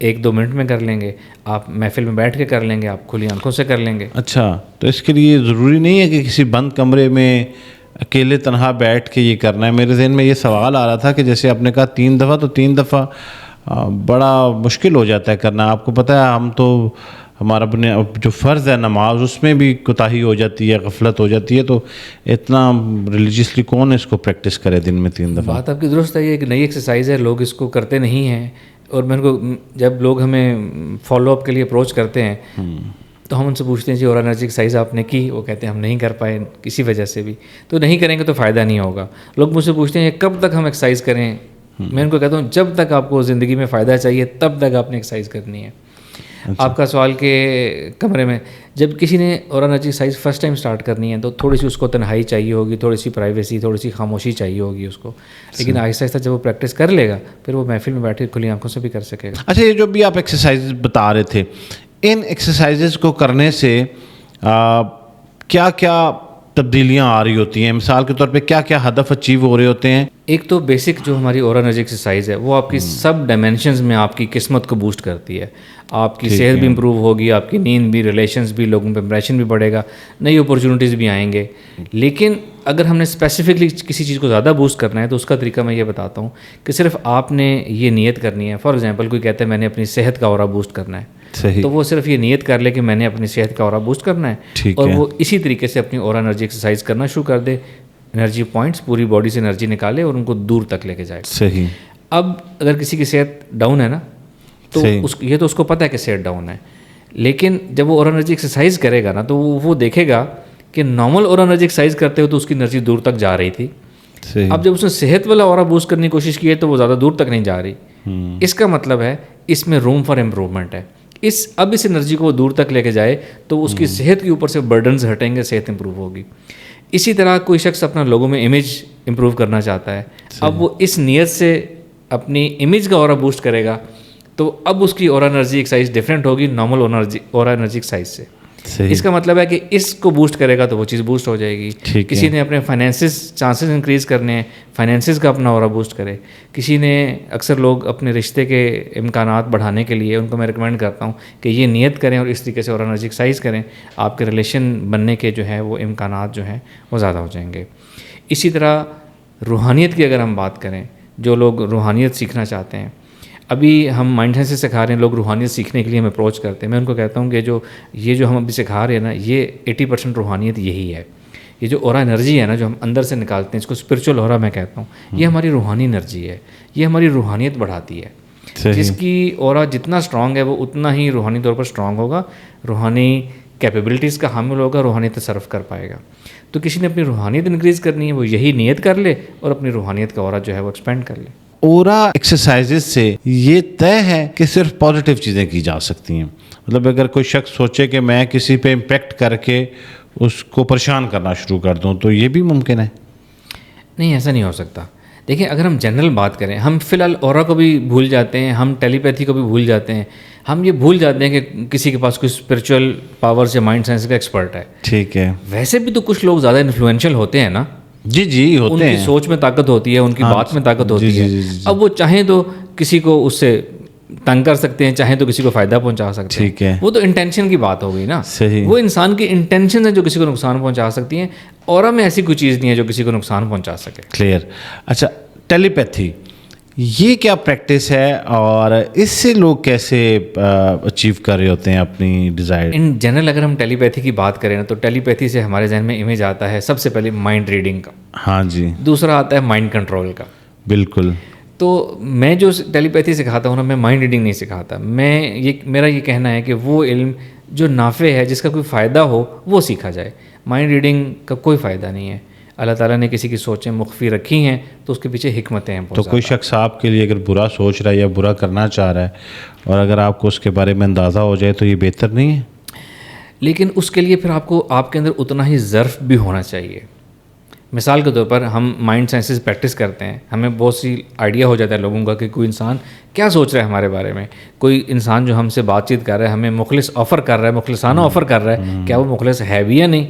1-2 منٹ میں کر لیں گے، آپ محفل میں بیٹھ کے کر لیں گے، آپ کھلی آنکھوں سے کر لیں گے. اچھا، تو اس کے لیے ضروری نہیں ہے کہ کسی بند کمرے میں اکیلے تنہا بیٹھ کے یہ کرنا ہے؟ میرے ذہن میں یہ سوال آ رہا تھا کہ جیسے آپ نے کہا 3 دفعہ، تو 3 دفعہ بڑا مشکل ہو جاتا ہے کرنا. آپ کو پتہ ہے ہم تو ہمارا جو فرض ہے نماز، اس میں بھی کوتاہی ہو جاتی ہے، غفلت ہو جاتی ہے، تو اتنا ریلیجیسلی کون اس کو پریکٹس کرے دن میں 3 دفعہ؟ بات آپ کی درست ہے، یہ ایک نئی ایکسرسائز ہے، لوگ اس کو کرتے نہیں ہیں. اور میں ان کو جب لوگ ہمیں فالو اپ کے لیے اپروچ کرتے ہیں تو ہم ان سے پوچھتے ہیں جی اور انرجی ایکسرسائز آپ نے کی؟ وہ کہتے ہیں ہم نہیں کر پائے کسی وجہ سے بھی. تو نہیں کریں گے تو فائدہ نہیں ہوگا. لوگ مجھ سے پوچھتے ہیں کب تک ہم ایکسرسائز کریں؟ میں ان کو کہتا ہوں جب تک آپ کو زندگی میں فائدہ چاہیے تب تک آپ نے ایکسرسائز کرنی ہے. آپ کا سوال کہ کمرے میں جب کسی نے اور energy exercise first time start کرنی ہے تو تھوڑی سی اس کو تنہائی چاہیے ہوگی، تھوڑی سی پرائیویسی، تھوڑی سی خاموشی چاہیے ہوگی اس کو. لیکن آہستہ آہستہ جب وہ پریکٹس کر لے گا پھر وہ محفل میں بیٹھ کے کھلی آنکھوں سے بھی کر سکے گا. اچھا، یہ جو بھی آپ ایکسرسائز بتا رہے تھے، ان ایکسرسائزز کو کرنے سے کیا کیا تبدیلیاں آ رہی ہوتی ہیں؟ مثال کے طور پہ کیا کیا ہدف اچیو ہو رہے ہوتے ہیں؟ ایک تو بیسک جو ہماری اور انرجی ایکسرسائز ہے وہ آپ کی سب ڈائمینشنز میں آپ کی قسمت کو بوسٹ کرتی ہے. آپ کی صحت بھی امپروو ہوگی، آپ کی نیند بھی، ریلیشنز بھی، لوگوں پہ امپریشن بھی بڑھے گا، نئی اپرچونیٹیز بھی آئیں گے. لیکن اگر ہم نے اسپیسیفکلی کسی چیز کو زیادہ بوسٹ کرنا ہے تو اس کا طریقہ میں یہ بتاتا ہوں کہ صرف آپ نے یہ نیت کرنی ہے. فار ایگزامپل کوئی کہتا ہے میں نے اپنی صحت کا اورا بوسٹ کرنا ہے، صحیح، تو وہ صرف یہ نیت کر لے کہ میں نے اپنی صحت کا اورا بوسٹ کرنا ہے اور وہ اسی طریقے سے اپنی اورا انرجی ایکسرسائز کرنا شروع کر دے. انرجی پوائنٹس پوری باڈی سے انرجی نکالے اور ان کو دور تک لے کے جائے. صحیح. اب اگر کسی کی صحت ڈاؤن ہے نا تو یہ تو اس کو پتہ ہے کہ صحت ڈاؤن ہے، لیکن جب وہ اور انرجی ایکسرسائز کرے گا نا تو وہ دیکھے گا کہ نارمل اور انرجی ایکسرسائز کرتے ہو تو اس کی انرجی دور تک جا رہی تھی. اب جب اس نے صحت والا اورا بوسٹ کرنے کی کوشش کی ہے تو وہ زیادہ دور تک نہیں جا رہی. اس کا مطلب ہے اس میں روم فار امپروومنٹ ہے. اب اس انرجی کو دور تک لے کے جائے تو اس کی صحت کے اوپر سے برڈنز ہٹیں گے، صحت امپروو ہوگی. اسی طرح کوئی شخص اپنا لوگوں میں امیج امپروو کرنا چاہتا ہے، اب وہ اس نیت سے اپنی امیج کا اورا بوسٹ کرے گا تو اب اس کی اورا انرجی ایکسرسائز ڈفرینٹ ہوگی نارمل اورا انرجی ایکسرسائز سے. اس کا مطلب ہے کہ اس کو بوسٹ کرے گا تو وہ چیز بوسٹ ہو جائے گی. کسی نے اپنے فائنینسز چانسز انکریز کرنے ہیں، فائنینسز کا اپنا اورا بوسٹ کرے. کسی نے اکثر لوگ اپنے رشتے کے امکانات بڑھانے کے لیے ان کو میں ریکمینڈ کرتا ہوں کہ یہ نیت کریں اور اس طریقے سے اورا انرجی ایکسرسائز کریں، آپ کے ریلیشن بننے کے جو ہے وہ امکانات جو ہیں وہ زیادہ ہو جائیں گے. اسی طرح روحانیت کی اگر ہم بات کریں، جو لوگ روحانیت سیکھنا چاہتے ہیں، ابھی ہم مائنڈ سائنس سے سکھا رہے ہیں، لوگ روحانیت سیکھنے کے لیے ہمیں اپروچ کرتے ہیں. میں ان کو کہتا ہوں کہ یہ جو ہم ابھی سکھا رہے ہیں نا، یہ 80% روحانیت یہی ہے. یہ جو اورا انرجی ہے نا جو ہم اندر سے نکالتے ہیں، اس کو اسپرچول اورا میں کہتا ہوں، یہ ہماری روحانی انرجی ہے، یہ ہماری روحانیت بڑھاتی ہے. جس کی اورا جتنا اسٹرانگ ہے وہ اتنا ہی روحانی طور پر اسٹرانگ ہوگا، روحانی کیپیبلٹیز کا حامل ہوگا، روحانی تصرف کر پائے گا. تو کسی نے اپنی روحانیت انکریز کرنی ہے وہ یہی نیت کر لے اور اپنی روحانیت کا اورا جو ہے وہ ایکسپینڈ کر لے. اورا ایکسرسائزز سے یہ طے ہے کہ صرف پازیٹیو چیزیں کی جا سکتی ہیں؟ مطلب اگر کوئی شخص سوچے کہ میں کسی پہ امپیکٹ کر کے اس کو پریشان کرنا شروع کر دوں تو یہ بھی ممکن ہے؟ نہیں، ایسا نہیں ہو سکتا. دیکھیں اگر ہم جنرل بات کریں، ہم فی الحال اورا کو بھی بھول جاتے ہیں، ہم ٹیلی پیتھی کو بھی بھول جاتے ہیں، ہم یہ بھول جاتے ہیں کہ کسی کے پاس کوئی اسپرچول پاور سے مائنڈ سائنس کا ایکسپرٹ ہے. ٹھیک ہے. ویسے بھی تو کچھ لوگ زیادہ انفلوئنشل ہوتے ہیں نا. جی ہوتے ہیں. ان کی سوچ میں طاقت ہوتی ہے، ان کی بات میں طاقت ہوتی ہے. اب وہ چاہیں تو کسی کو اس سے تنگ کر سکتے ہیں، چاہیں تو کسی کو فائدہ پہنچا سکتے ہیں. ٹھیک ہے. وہ تو انٹینشن کی بات ہو گئی نا. صحیح. وہ انسان کی انٹینشن ہے جو کسی کو نقصان پہنچا سکتی ہیں. اورا میں ایسی کوئی چیز نہیں ہے جو کسی کو نقصان پہنچا سکے. کلیئر. اچھا، ٹیلی پیتھی یہ کیا پریکٹس ہے اور اس سے لوگ کیسے اچیو کر رہے ہوتے ہیں اپنی ڈیزائر؟ ان جنرل اگر ہم ٹیلی پیتھی کی بات کریں نا تو ٹیلی پیتھی سے ہمارے ذہن میں امیج آتا ہے سب سے پہلے مائنڈ ریڈنگ کا. ہاں جی. دوسرا آتا ہے مائنڈ کنٹرول کا. بالکل. تو میں جو ٹیلی پیتھی سکھاتا ہوں نا، میں مائنڈ ریڈنگ نہیں سکھاتا. میرا یہ کہنا ہے کہ وہ علم جو نافع ہے، جس کا کوئی فائدہ ہو، وہ سیکھا جائے. مائنڈ ریڈنگ کا کوئی فائدہ نہیں ہے. اللہ تعالیٰ نے کسی کی سوچیں مخفی رکھی ہیں تو اس کے پیچھے حکمتیں ہیں. تو کوئی شخص آپ کے لیے اگر برا سوچ رہا ہے یا برا کرنا چاہ رہا ہے اور اگر آپ کو اس کے بارے میں اندازہ ہو جائے تو یہ بہتر نہیں ہے؟ لیکن اس کے لیے پھر آپ کے اندر اتنا ہی ظرف بھی ہونا چاہیے. مثال کے طور پر ہم مائنڈ سائنسز پریکٹس کرتے ہیں, ہمیں بہت سی آئیڈیا ہو جاتا ہے لوگوں کا کہ کوئی انسان کیا سوچ رہا ہے ہمارے بارے میں, کوئی انسان جو ہم سے بات چیت کر رہا ہے ہمیں مخلص آفر کر رہا ہے, مخلصانہ آفر کر رہا ہے, کیا وہ مخلص ہے بھی یا نہیں,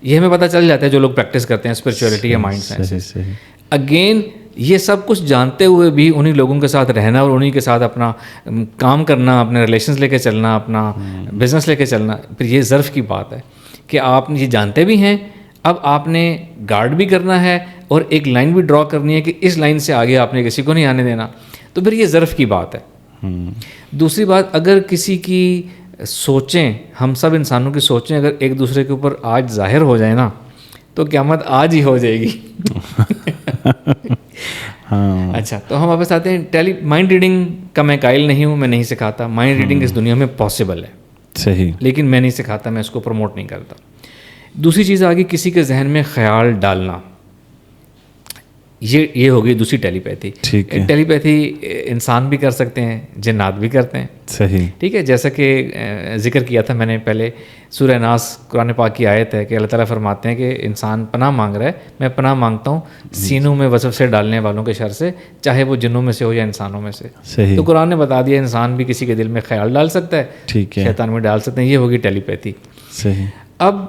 یہ ہمیں پتہ چل جاتا ہے جو لوگ پریکٹس کرتے ہیں اسپرچولیٹی یا مائنڈ سائنسز. اگین یہ سب کچھ جانتے ہوئے بھی انہی لوگوں کے ساتھ رہنا اور انہی کے ساتھ اپنا کام کرنا, اپنے ریلیشنز لے کے چلنا, اپنا بزنس لے کے چلنا, پھر یہ ظرف کی بات ہے کہ آپ یہ جانتے بھی ہیں, اب آپ نے گارڈ بھی کرنا ہے اور ایک لائن بھی ڈرا کرنی ہے کہ اس لائن سے آگے آپ نے کسی کو نہیں آنے دینا, تو پھر یہ ظرف کی بات ہے. دوسری بات, اگر کسی کی سوچیں, ہم سب انسانوں کی سوچیں اگر ایک دوسرے کے اوپر آج ظاہر ہو جائے نا تو قیامت آج ہی ہو جائے گی. اچھا, تو ہم واپس آتے ہیں. مائنڈ ریڈنگ کا میں قائل نہیں ہوں, میں نہیں سکھاتا. مائنڈ ریڈنگ اس دنیا میں پاسبل ہے, صحیح, لیکن میں نہیں سکھاتا, میں اس کو پروموٹ نہیں کرتا. دوسری چیز آگے کسی کے ذہن میں خیال ڈالنا, یہ ہوگی دوسری ٹیلی پیتھی. ٹیلی پیتھی انسان بھی کر سکتے ہیں, جنات بھی کرتے ہیں. صحیح, ٹھیک ہے, جیسا کہ ذکر کیا تھا میں نے پہلے, سورہ ناس قرآن پاک کی آیت ہے کہ اللہ تعالیٰ فرماتے ہیں کہ انسان پناہ مانگ رہا ہے, میں پناہ مانگتا ہوں سینوں میں وسوسے سے ڈالنے والوں کے شر سے, چاہے وہ جنوں میں سے ہو یا انسانوں میں سے. صحیح, تو قرآن نے بتا دیا انسان بھی کسی کے دل میں خیال ڈال سکتا ہے, ٹھیک ہے, شیطان میں ڈال سکتے ہیں. یہ ہوگی ٹیلی پیتھی. صحیح. اب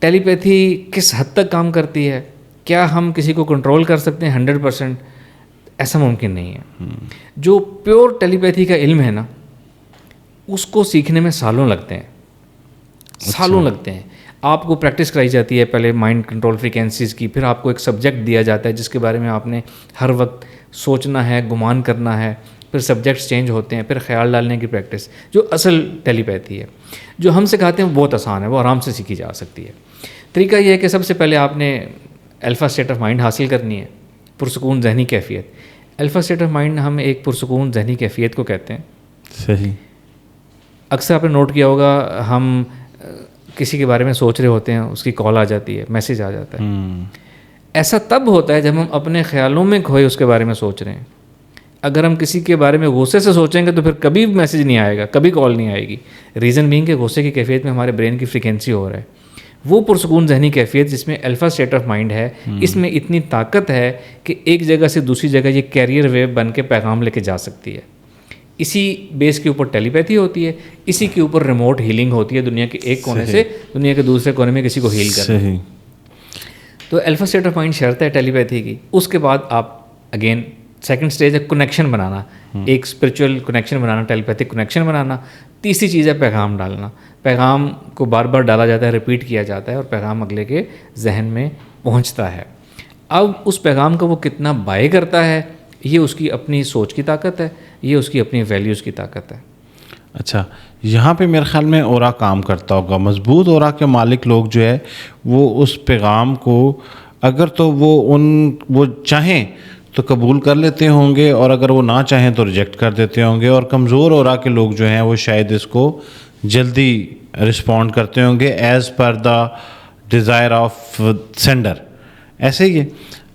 ٹیلی پیتھی کس حد تک کام کرتی ہے, کیا ہم کسی کو کنٹرول کر سکتے ہیں 100%؟ ایسا ممکن نہیں ہے. جو پیور ٹیلی پیتھی کا علم ہے نا, اس کو سیکھنے میں سالوں لگتے ہیں, سالوں لگتے ہیں. آپ کو پریکٹس کرائی جاتی ہے پہلے مائنڈ کنٹرول فریکوینسیز کی, پھر آپ کو ایک سبجیکٹ دیا جاتا ہے جس کے بارے میں آپ نے ہر وقت سوچنا ہے, گمان کرنا ہے, پھر سبجیکٹس چینج ہوتے ہیں, پھر خیال ڈالنے کی پریکٹس, جو اصل ٹیلی پیتھی ہے. جو ہم سکھاتے ہیں وہ بہت آسان ہے, وہ آرام سے سیکھی جا سکتی ہے. طریقہ یہ ہے کہ سب سے پہلے آپ نے الفا اسٹیٹ آف مائنڈ حاصل کرنی ہے, پرسکون ذہنی کیفیت. الفا اسٹیٹ آف مائنڈ ہم ایک پرسکون ذہنی کیفیت کو کہتے ہیں. صحیح. اکثر آپ نے نوٹ کیا ہوگا, ہم کسی کے بارے میں سوچ رہے ہوتے ہیں, اس کی کال آ جاتی ہے, میسیج آ جاتا ہے. ایسا تب ہوتا ہے جب ہم اپنے خیالوں میں کھوئے اس کے بارے میں سوچ رہے ہیں. اگر ہم کسی کے بارے میں غصے سے سوچیں گے تو پھر کبھی میسیج نہیں آئے گا, کبھی کال نہیں آئے گی. ریزن بینگ کہ غصے کی کیفیت میں ہمارے برین کی فریکوینسی ہو رہا ہے. وہ پرسکون ذہنی کیفیت جس میں الفا اسٹیٹ آف مائنڈ ہے, اس میں اتنی طاقت ہے کہ ایک جگہ سے دوسری جگہ یہ کیریئر ویو بن کے پیغام لے کے جا سکتی ہے. اسی بیس کے اوپر ٹیلی پیتھی ہوتی ہے, اسی کے اوپر ریموٹ ہیلنگ ہوتی ہے, دنیا کے ایک کونے سے دنیا کے دوسرے کونے میں کسی کو ہیل کرنا. تو الفا اسٹیٹ آف مائنڈ شرط ہے ٹیلی پیتھی کی. اس کے بعد آپ اگین سیکنڈ اسٹیج ہے کنیکشن بنانا, ایک اسپرچول کنیکشن بنانا, ٹیلی پیتھک کنیکشن بنانا. تیسری چیز ہے پیغام ڈالنا. پیغام کو بار بار ڈالا جاتا ہے, ریپیٹ کیا جاتا ہے اور پیغام اگلے کے ذہن میں پہنچتا ہے. اب اس پیغام کو وہ کتنا بائی کرتا ہے, یہ اس کی اپنی سوچ کی طاقت ہے, یہ اس کی اپنی ویلیوز کی طاقت ہے. اچھا, یہاں پہ میرے خیال میں اورا کام کرتا ہوگا. مضبوط اورا کے مالک لوگ جو ہے وہ اس پیغام کو اگر تو وہ چاہیں تو قبول کر لیتے ہوں گے, اور اگر وہ نہ چاہیں تو ریجیکٹ کر دیتے ہوں گے. اور کمزور اورا کے لوگ جو ہیں وہ شاید اس کو جلدی رسپونڈ کرتے ہوں گے as per the desire of sender. ایسے ہی ہے.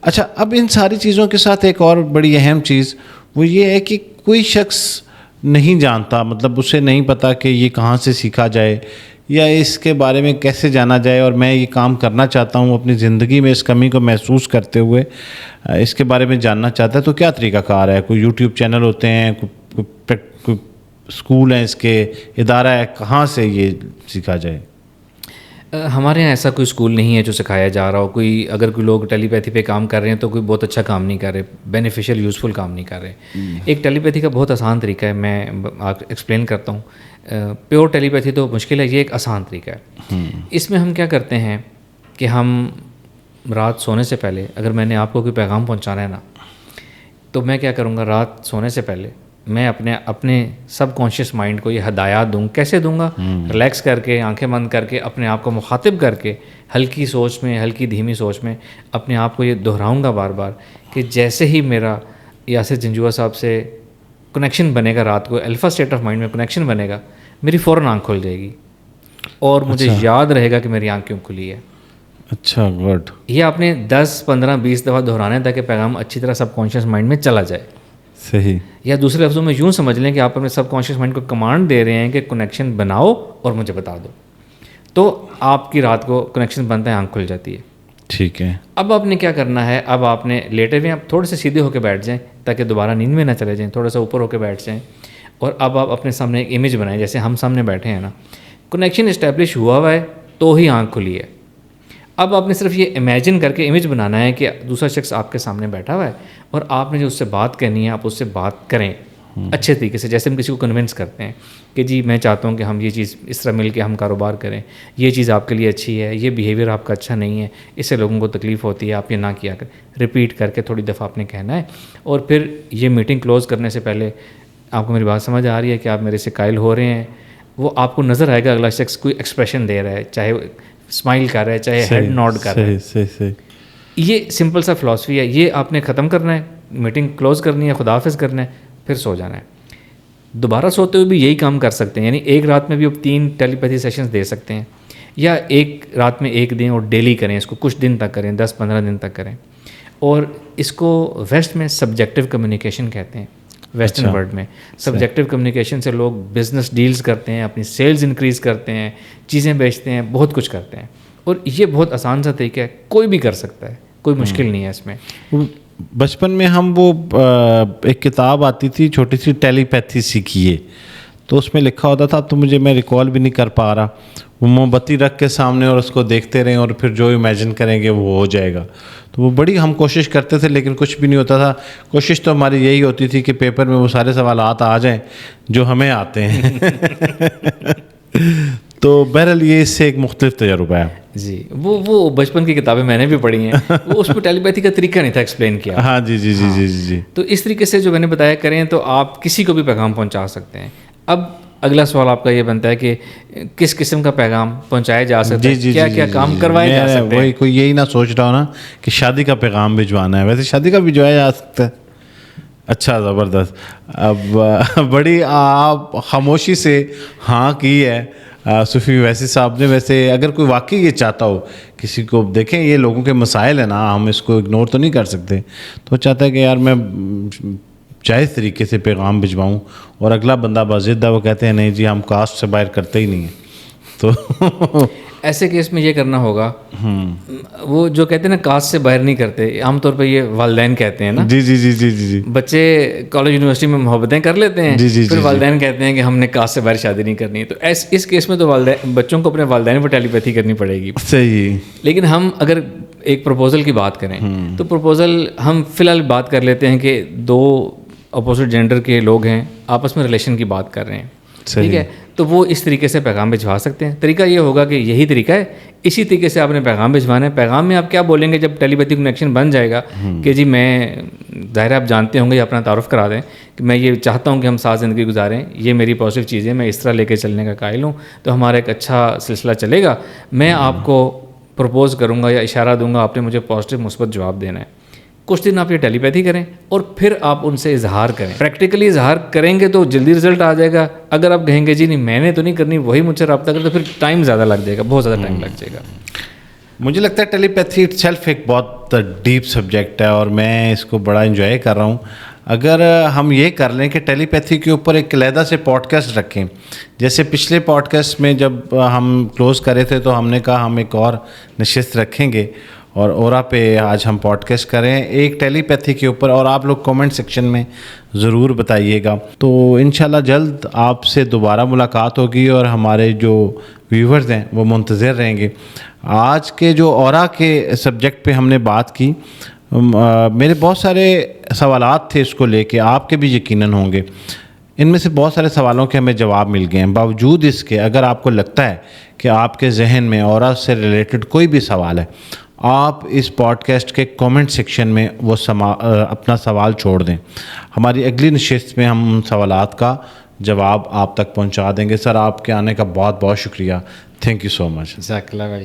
اچھا, اب ان ساری چیزوں کے ساتھ ایک اور بڑی اہم چیز وہ یہ ہے کہ کوئی شخص نہیں جانتا, مطلب اسے نہیں پتہ کہ یہ کہاں سے سیکھا جائے یا اس کے بارے میں کیسے جانا جائے, اور میں یہ کام کرنا چاہتا ہوں اپنی زندگی میں اس کمی کو محسوس کرتے ہوئے اس کے بارے میں جاننا چاہتا ہے. تو کیا طریقہ کار ہے؟ کوئی یوٹیوب چینل ہوتے ہیں, کوئی اسکول ہیں, اس کے ادارہ ہے, کہاں سے یہ سیکھا جائے؟ ہمارے یہاں ایسا کوئی اسکول نہیں ہے جو سکھایا جا رہا ہو. اگر کوئی لوگ ٹیلی پیتھی پہ کام کر رہے ہیں تو کوئی بہت اچھا کام نہیں کر رہے, بینیفیشیل یوزفل کام نہیں کر رہے. ایک ٹیلی پیتھی کا بہت آسان طریقہ ہے, میں ایکسپلین کرتا ہوں. پیور ٹیلی پیتھی تو مشکل ہے, یہ ایک آسان طریقہ ہے. اس میں ہم کیا کرتے ہیں کہ ہم رات سونے سے پہلے, اگر میں نے آپ کو کوئی پیغام پہنچانا ہے نا, تو میں کیا کروں گا, رات سونے سے پہلے میں اپنے سب کانشیس مائنڈ کو یہ ہدایات دوں. کیسے دوں گا؟ ریلیکس کر کے, آنکھیں بند کر کے, اپنے آپ کو مخاطب کر کے, ہلکی سوچ میں, ہلکی دھیمی سوچ میں اپنے آپ کو یہ دہراؤں گا بار بار کہ جیسے ہی میرا یاسر جنجوعہ صاحب سے کنیکشن بنے گا, رات کو الفا اسٹیٹ آف مائنڈ میں کنیکشن بنے گا, میری فوراً آنکھ کھل جائے گی اور مجھے یاد رہے گا کہ میری آنکھ کیوں کھلی ہے. اچھا, گڈ. یہ آپ نے 10, 15, 20 دفعہ دہرانا ہے تاکہ پیغام اچھی طرح سب کانشیس مائنڈ میں چلا جائے. صحیح. یا دوسرے لفظوں میں یوں سمجھ لیں کہ آپ اپنے سب کانشیس مائنڈ کو کمانڈ دے رہے ہیں کہ کنیکشن بناؤ اور مجھے بتا دو, تو آپ کی رات کو کنیکشن بنتا ہے, آنکھ کھل جاتی ہے. ٹھیک ہے. اب آپ نے کیا کرنا ہے, اب آپ نے لیٹے ہوئے آپ تھوڑے سے سیدھے ہو کے بیٹھ جائیں تاکہ دوبارہ نیند میں نہ چلے جائیں, تھوڑا سا اوپر ہو کے بیٹھ جائیں, اور اب آپ اپنے سامنے ایک امیج بنائیں جیسے ہم سامنے بیٹھے ہیں نا, کنیکشن اسٹیبلش ہوا ہے تو ہی آنکھ کھلی ہے. اب آپ نے صرف یہ امیجن کر کے امیج بنانا ہے کہ دوسرا شخص آپ کے سامنے بیٹھا ہوا ہے اور آپ نے جو اس سے بات کرنی ہے آپ اس سے بات کریں اچھے طریقے سے, جیسے ہم کسی کو کنونس کرتے ہیں کہ جی میں چاہتا ہوں کہ ہم یہ چیز اس طرح مل کے ہم کاروبار کریں, یہ چیز آپ کے لیے اچھی ہے, یہ بیہیویئر آپ کا اچھا نہیں ہے, اس سے لوگوں کو تکلیف ہوتی ہے, آپ یہ نہ کیا کریں. ریپیٹ کر کے تھوڑی دفعہ آپ نے کہنا ہے, اور پھر یہ میٹنگ کلوز کرنے سے پہلے آپ کو میری بات سمجھ آ رہی ہے کہ آپ میرے سے قائل ہو رہے ہیں, وہ آپ کو نظر آئے گا اگلا شخص کوئی ایکسپریشن دے رہا ہے, چاہے اسمائل کر رہا ہے چاہے ہیڈ نوڈ کر رہا ہے. یہ سمپل سا فلاسفی ہے, یہ آپ نے ختم کرنا ہے, میٹنگ کلوز کرنی ہے, خداحافظ کرنا ہے, پھر سو جانا ہے. دوبارہ سوتے ہوئے بھی یہی کام کر سکتے ہیں, یعنی ایک رات میں بھی آپ 3 ٹیلی پیتھی سیشنز دے سکتے ہیں, یا ایک رات میں ایک دیں اور ڈیلی کریں, اس کو کچھ دن تک کریں, 10-15 دن تک کریں. اور اس کو ویسٹ میں سبجیکٹیو کمیونیکیشن کہتے ہیں, ویسٹرن ورلڈ میں سبجیکٹیو کمیونیکیشن سے لوگ بزنس ڈیلز کرتے ہیں, اپنی سیلز انکریز کرتے ہیں, چیزیں بیچتے ہیں, بہت کچھ کرتے ہیں. اور یہ بہت آسان سا طریقہ ہے, کوئی بھی کر سکتا ہے, کوئی مشکل نہیں ہے اس میں. بچپن میں ہم وہ ایک کتاب آتی تھی چھوٹی سی, ٹیلی پیتھی سیکھیے, تو اس میں لکھا ہوتا تھا, اب تو مجھے میں ریکال بھی نہیں کر پا رہا, وہ موم بتی رکھ کے سامنے اور اس کو دیکھتے رہیں اور پھر جو امیجن کریں گے وہ ہو جائے گا. تو وہ بڑی ہم کوشش کرتے تھے لیکن کچھ بھی نہیں ہوتا تھا. کوشش تو ہماری یہی ہوتی تھی کہ پیپر میں وہ سارے سوالات آ جائیں جو ہمیں آتے ہیں. تو بہرحال یہ اس سے ایک مختلف تجربہ ہے. جی وہ بچپن کی کتابیں میں نے بھی پڑھی ہیں, وہ اس پہ ٹیلی پیتھی کا طریقہ نہیں تھا ایکسپلین کیا. ہاں جی. تو اس طریقے سے جو میں نے بتایا کریں تو آپ کسی کو بھی پیغام پہنچا سکتے ہیں. اب اگلا سوال آپ کا یہ بنتا ہے کہ کس قسم کا پیغام پہنچایا جا سکتا ہے, کیا کیا کام کروائے جا سکتے ہیں. وہی کوئی یہی نہ سوچ رہا ہو نا کہ شادی کا پیغام بھجوانا ہے, ویسے شادی کا بھجوایا جا سکتا ہے. اچھا, زبردست. اب بڑی آپ خاموشی سے ہاں کی ہے صوفی اویسی صاحب نے. ویسے اگر کوئی واقعی یہ چاہتا ہو کسی کو, دیکھیں یہ لوگوں کے مسائل ہیں نا, ہم اس کو اگنور تو نہیں کر سکتے, تو چاہتا ہے کہ یار میں جائز طریقے سے پیغام بھجواؤں, اور اگلا بندہ باضد وہ کہتے ہیں نہیں جی ہم کاسٹ سے باہر کرتے ہی نہیں ہیں, تو ایسے کیس میں یہ کرنا ہوگا, وہ جو کہتے ہیں نا کاسٹ سے باہر نہیں کرتے, عام طور پہ یہ والدین کہتے ہیں نا. جی. بچے کالج یونیورسٹی میں محبتیں کر لیتے ہیں, پھر والدین کہتے ہیں کہ ہم نے کاسٹ سے باہر شادی نہیں کرنی. تو اس کیس میں تو والدین بچوں کو اپنے والدین پر ٹیلی پیتھی کرنی پڑے گی. صحیح. لیکن ہم اگر ایک پروپوزل کی بات کریں تو پروپوزل ہم فی الحال بات کر لیتے ہیں کہ 2 اپوزٹ جینڈر کے لوگ ہیں, آپس میں ریلیشن کی بات کر رہے ہیں, ٹھیک ہے, تو وہ اس طریقے سے پیغام بھجوا سکتے ہیں. طریقہ یہ ہوگا کہ یہی طریقہ ہے, اسی طریقے سے آپ نے پیغام بھجوانا ہے. پیغام میں آپ کیا بولیں گے جب ٹیلی پیتھی کنیکشن بن جائے گا کہ جی میں, ظاہر آپ جانتے ہوں گے, یا اپنا تعارف کرا دیں کہ میں یہ چاہتا ہوں کہ ہم ساتھ زندگی گزاریں, یہ میری پازیٹیو چیز ہے, میں اس طرح لے کے چلنے کا قائل ہوں, تو ہمارا ایک اچھا سلسلہ چلے گا. میں آپ کو پرپوز کروں گا یا اشارہ دوں گا, آپ نے مجھے پازیٹیو مثبت جواب دینا ہے. کچھ دن آپ یہ ٹیلی پیتھی کریں اور پھر آپ ان سے اظہار کریں. پریکٹیکلی اظہار کریں گے تو جلدی رزلٹ آ جائے گا. اگر آپ کہیں گے جی نہیں میں نے تو نہیں کرنی, وہی مجھ سے رابطہ کرے, تو پھر ٹائم زیادہ لگ جائے گا, بہت زیادہ ٹائم لگ جائے گا. مجھے لگتا ہے ٹیلی پیتھی اٹ سیلف ایک بہت ڈیپ سبجیکٹ ہے, اور میں اس کو بڑا انجوائے کر رہا ہوں. اگر ہم یہ کر لیں کہ ٹیلی پیتھی کے اوپر ایک علیحدہ سے پوڈ کاسٹ رکھیں, جیسے پچھلے پوڈ کاسٹ میں جب ہم کلوز کرے تھے تو ہم نے کہا ہم ایک اور نشست رکھیں گے, اور اورا پہ آج ہم پوڈ کاسٹ کریں ایک ٹیلی پیتھی کے اوپر, اور آپ لوگ کومنٹ سیکشن میں ضرور بتائیے گا. تو انشاءاللہ جلد آپ سے دوبارہ ملاقات ہوگی, اور ہمارے جو ویورز ہیں وہ منتظر رہیں گے. آج کے جو اورا کے سبجیکٹ پہ ہم نے بات کی, میرے بہت سارے سوالات تھے اس کو لے کے, آپ کے بھی یقیناً ہوں گے. ان میں سے بہت سارے سوالوں کے ہمیں جواب مل گئے ہیں. باوجود اس کے اگر آپ کو لگتا ہے کہ آپ کے ذہن میں اورا سے ریلیٹڈ کوئی بھی سوال ہے, آپ اس پوڈ کاسٹ کے کومنٹ سیکشن میں وہ اپنا سوال چھوڑ دیں. ہماری اگلی نشست میں ہم ان سوالات کا جواب آپ تک پہنچا دیں گے. سر آپ کے آنے کا بہت بہت شکریہ. تھینک یو سو مچ. جزاک اللہ.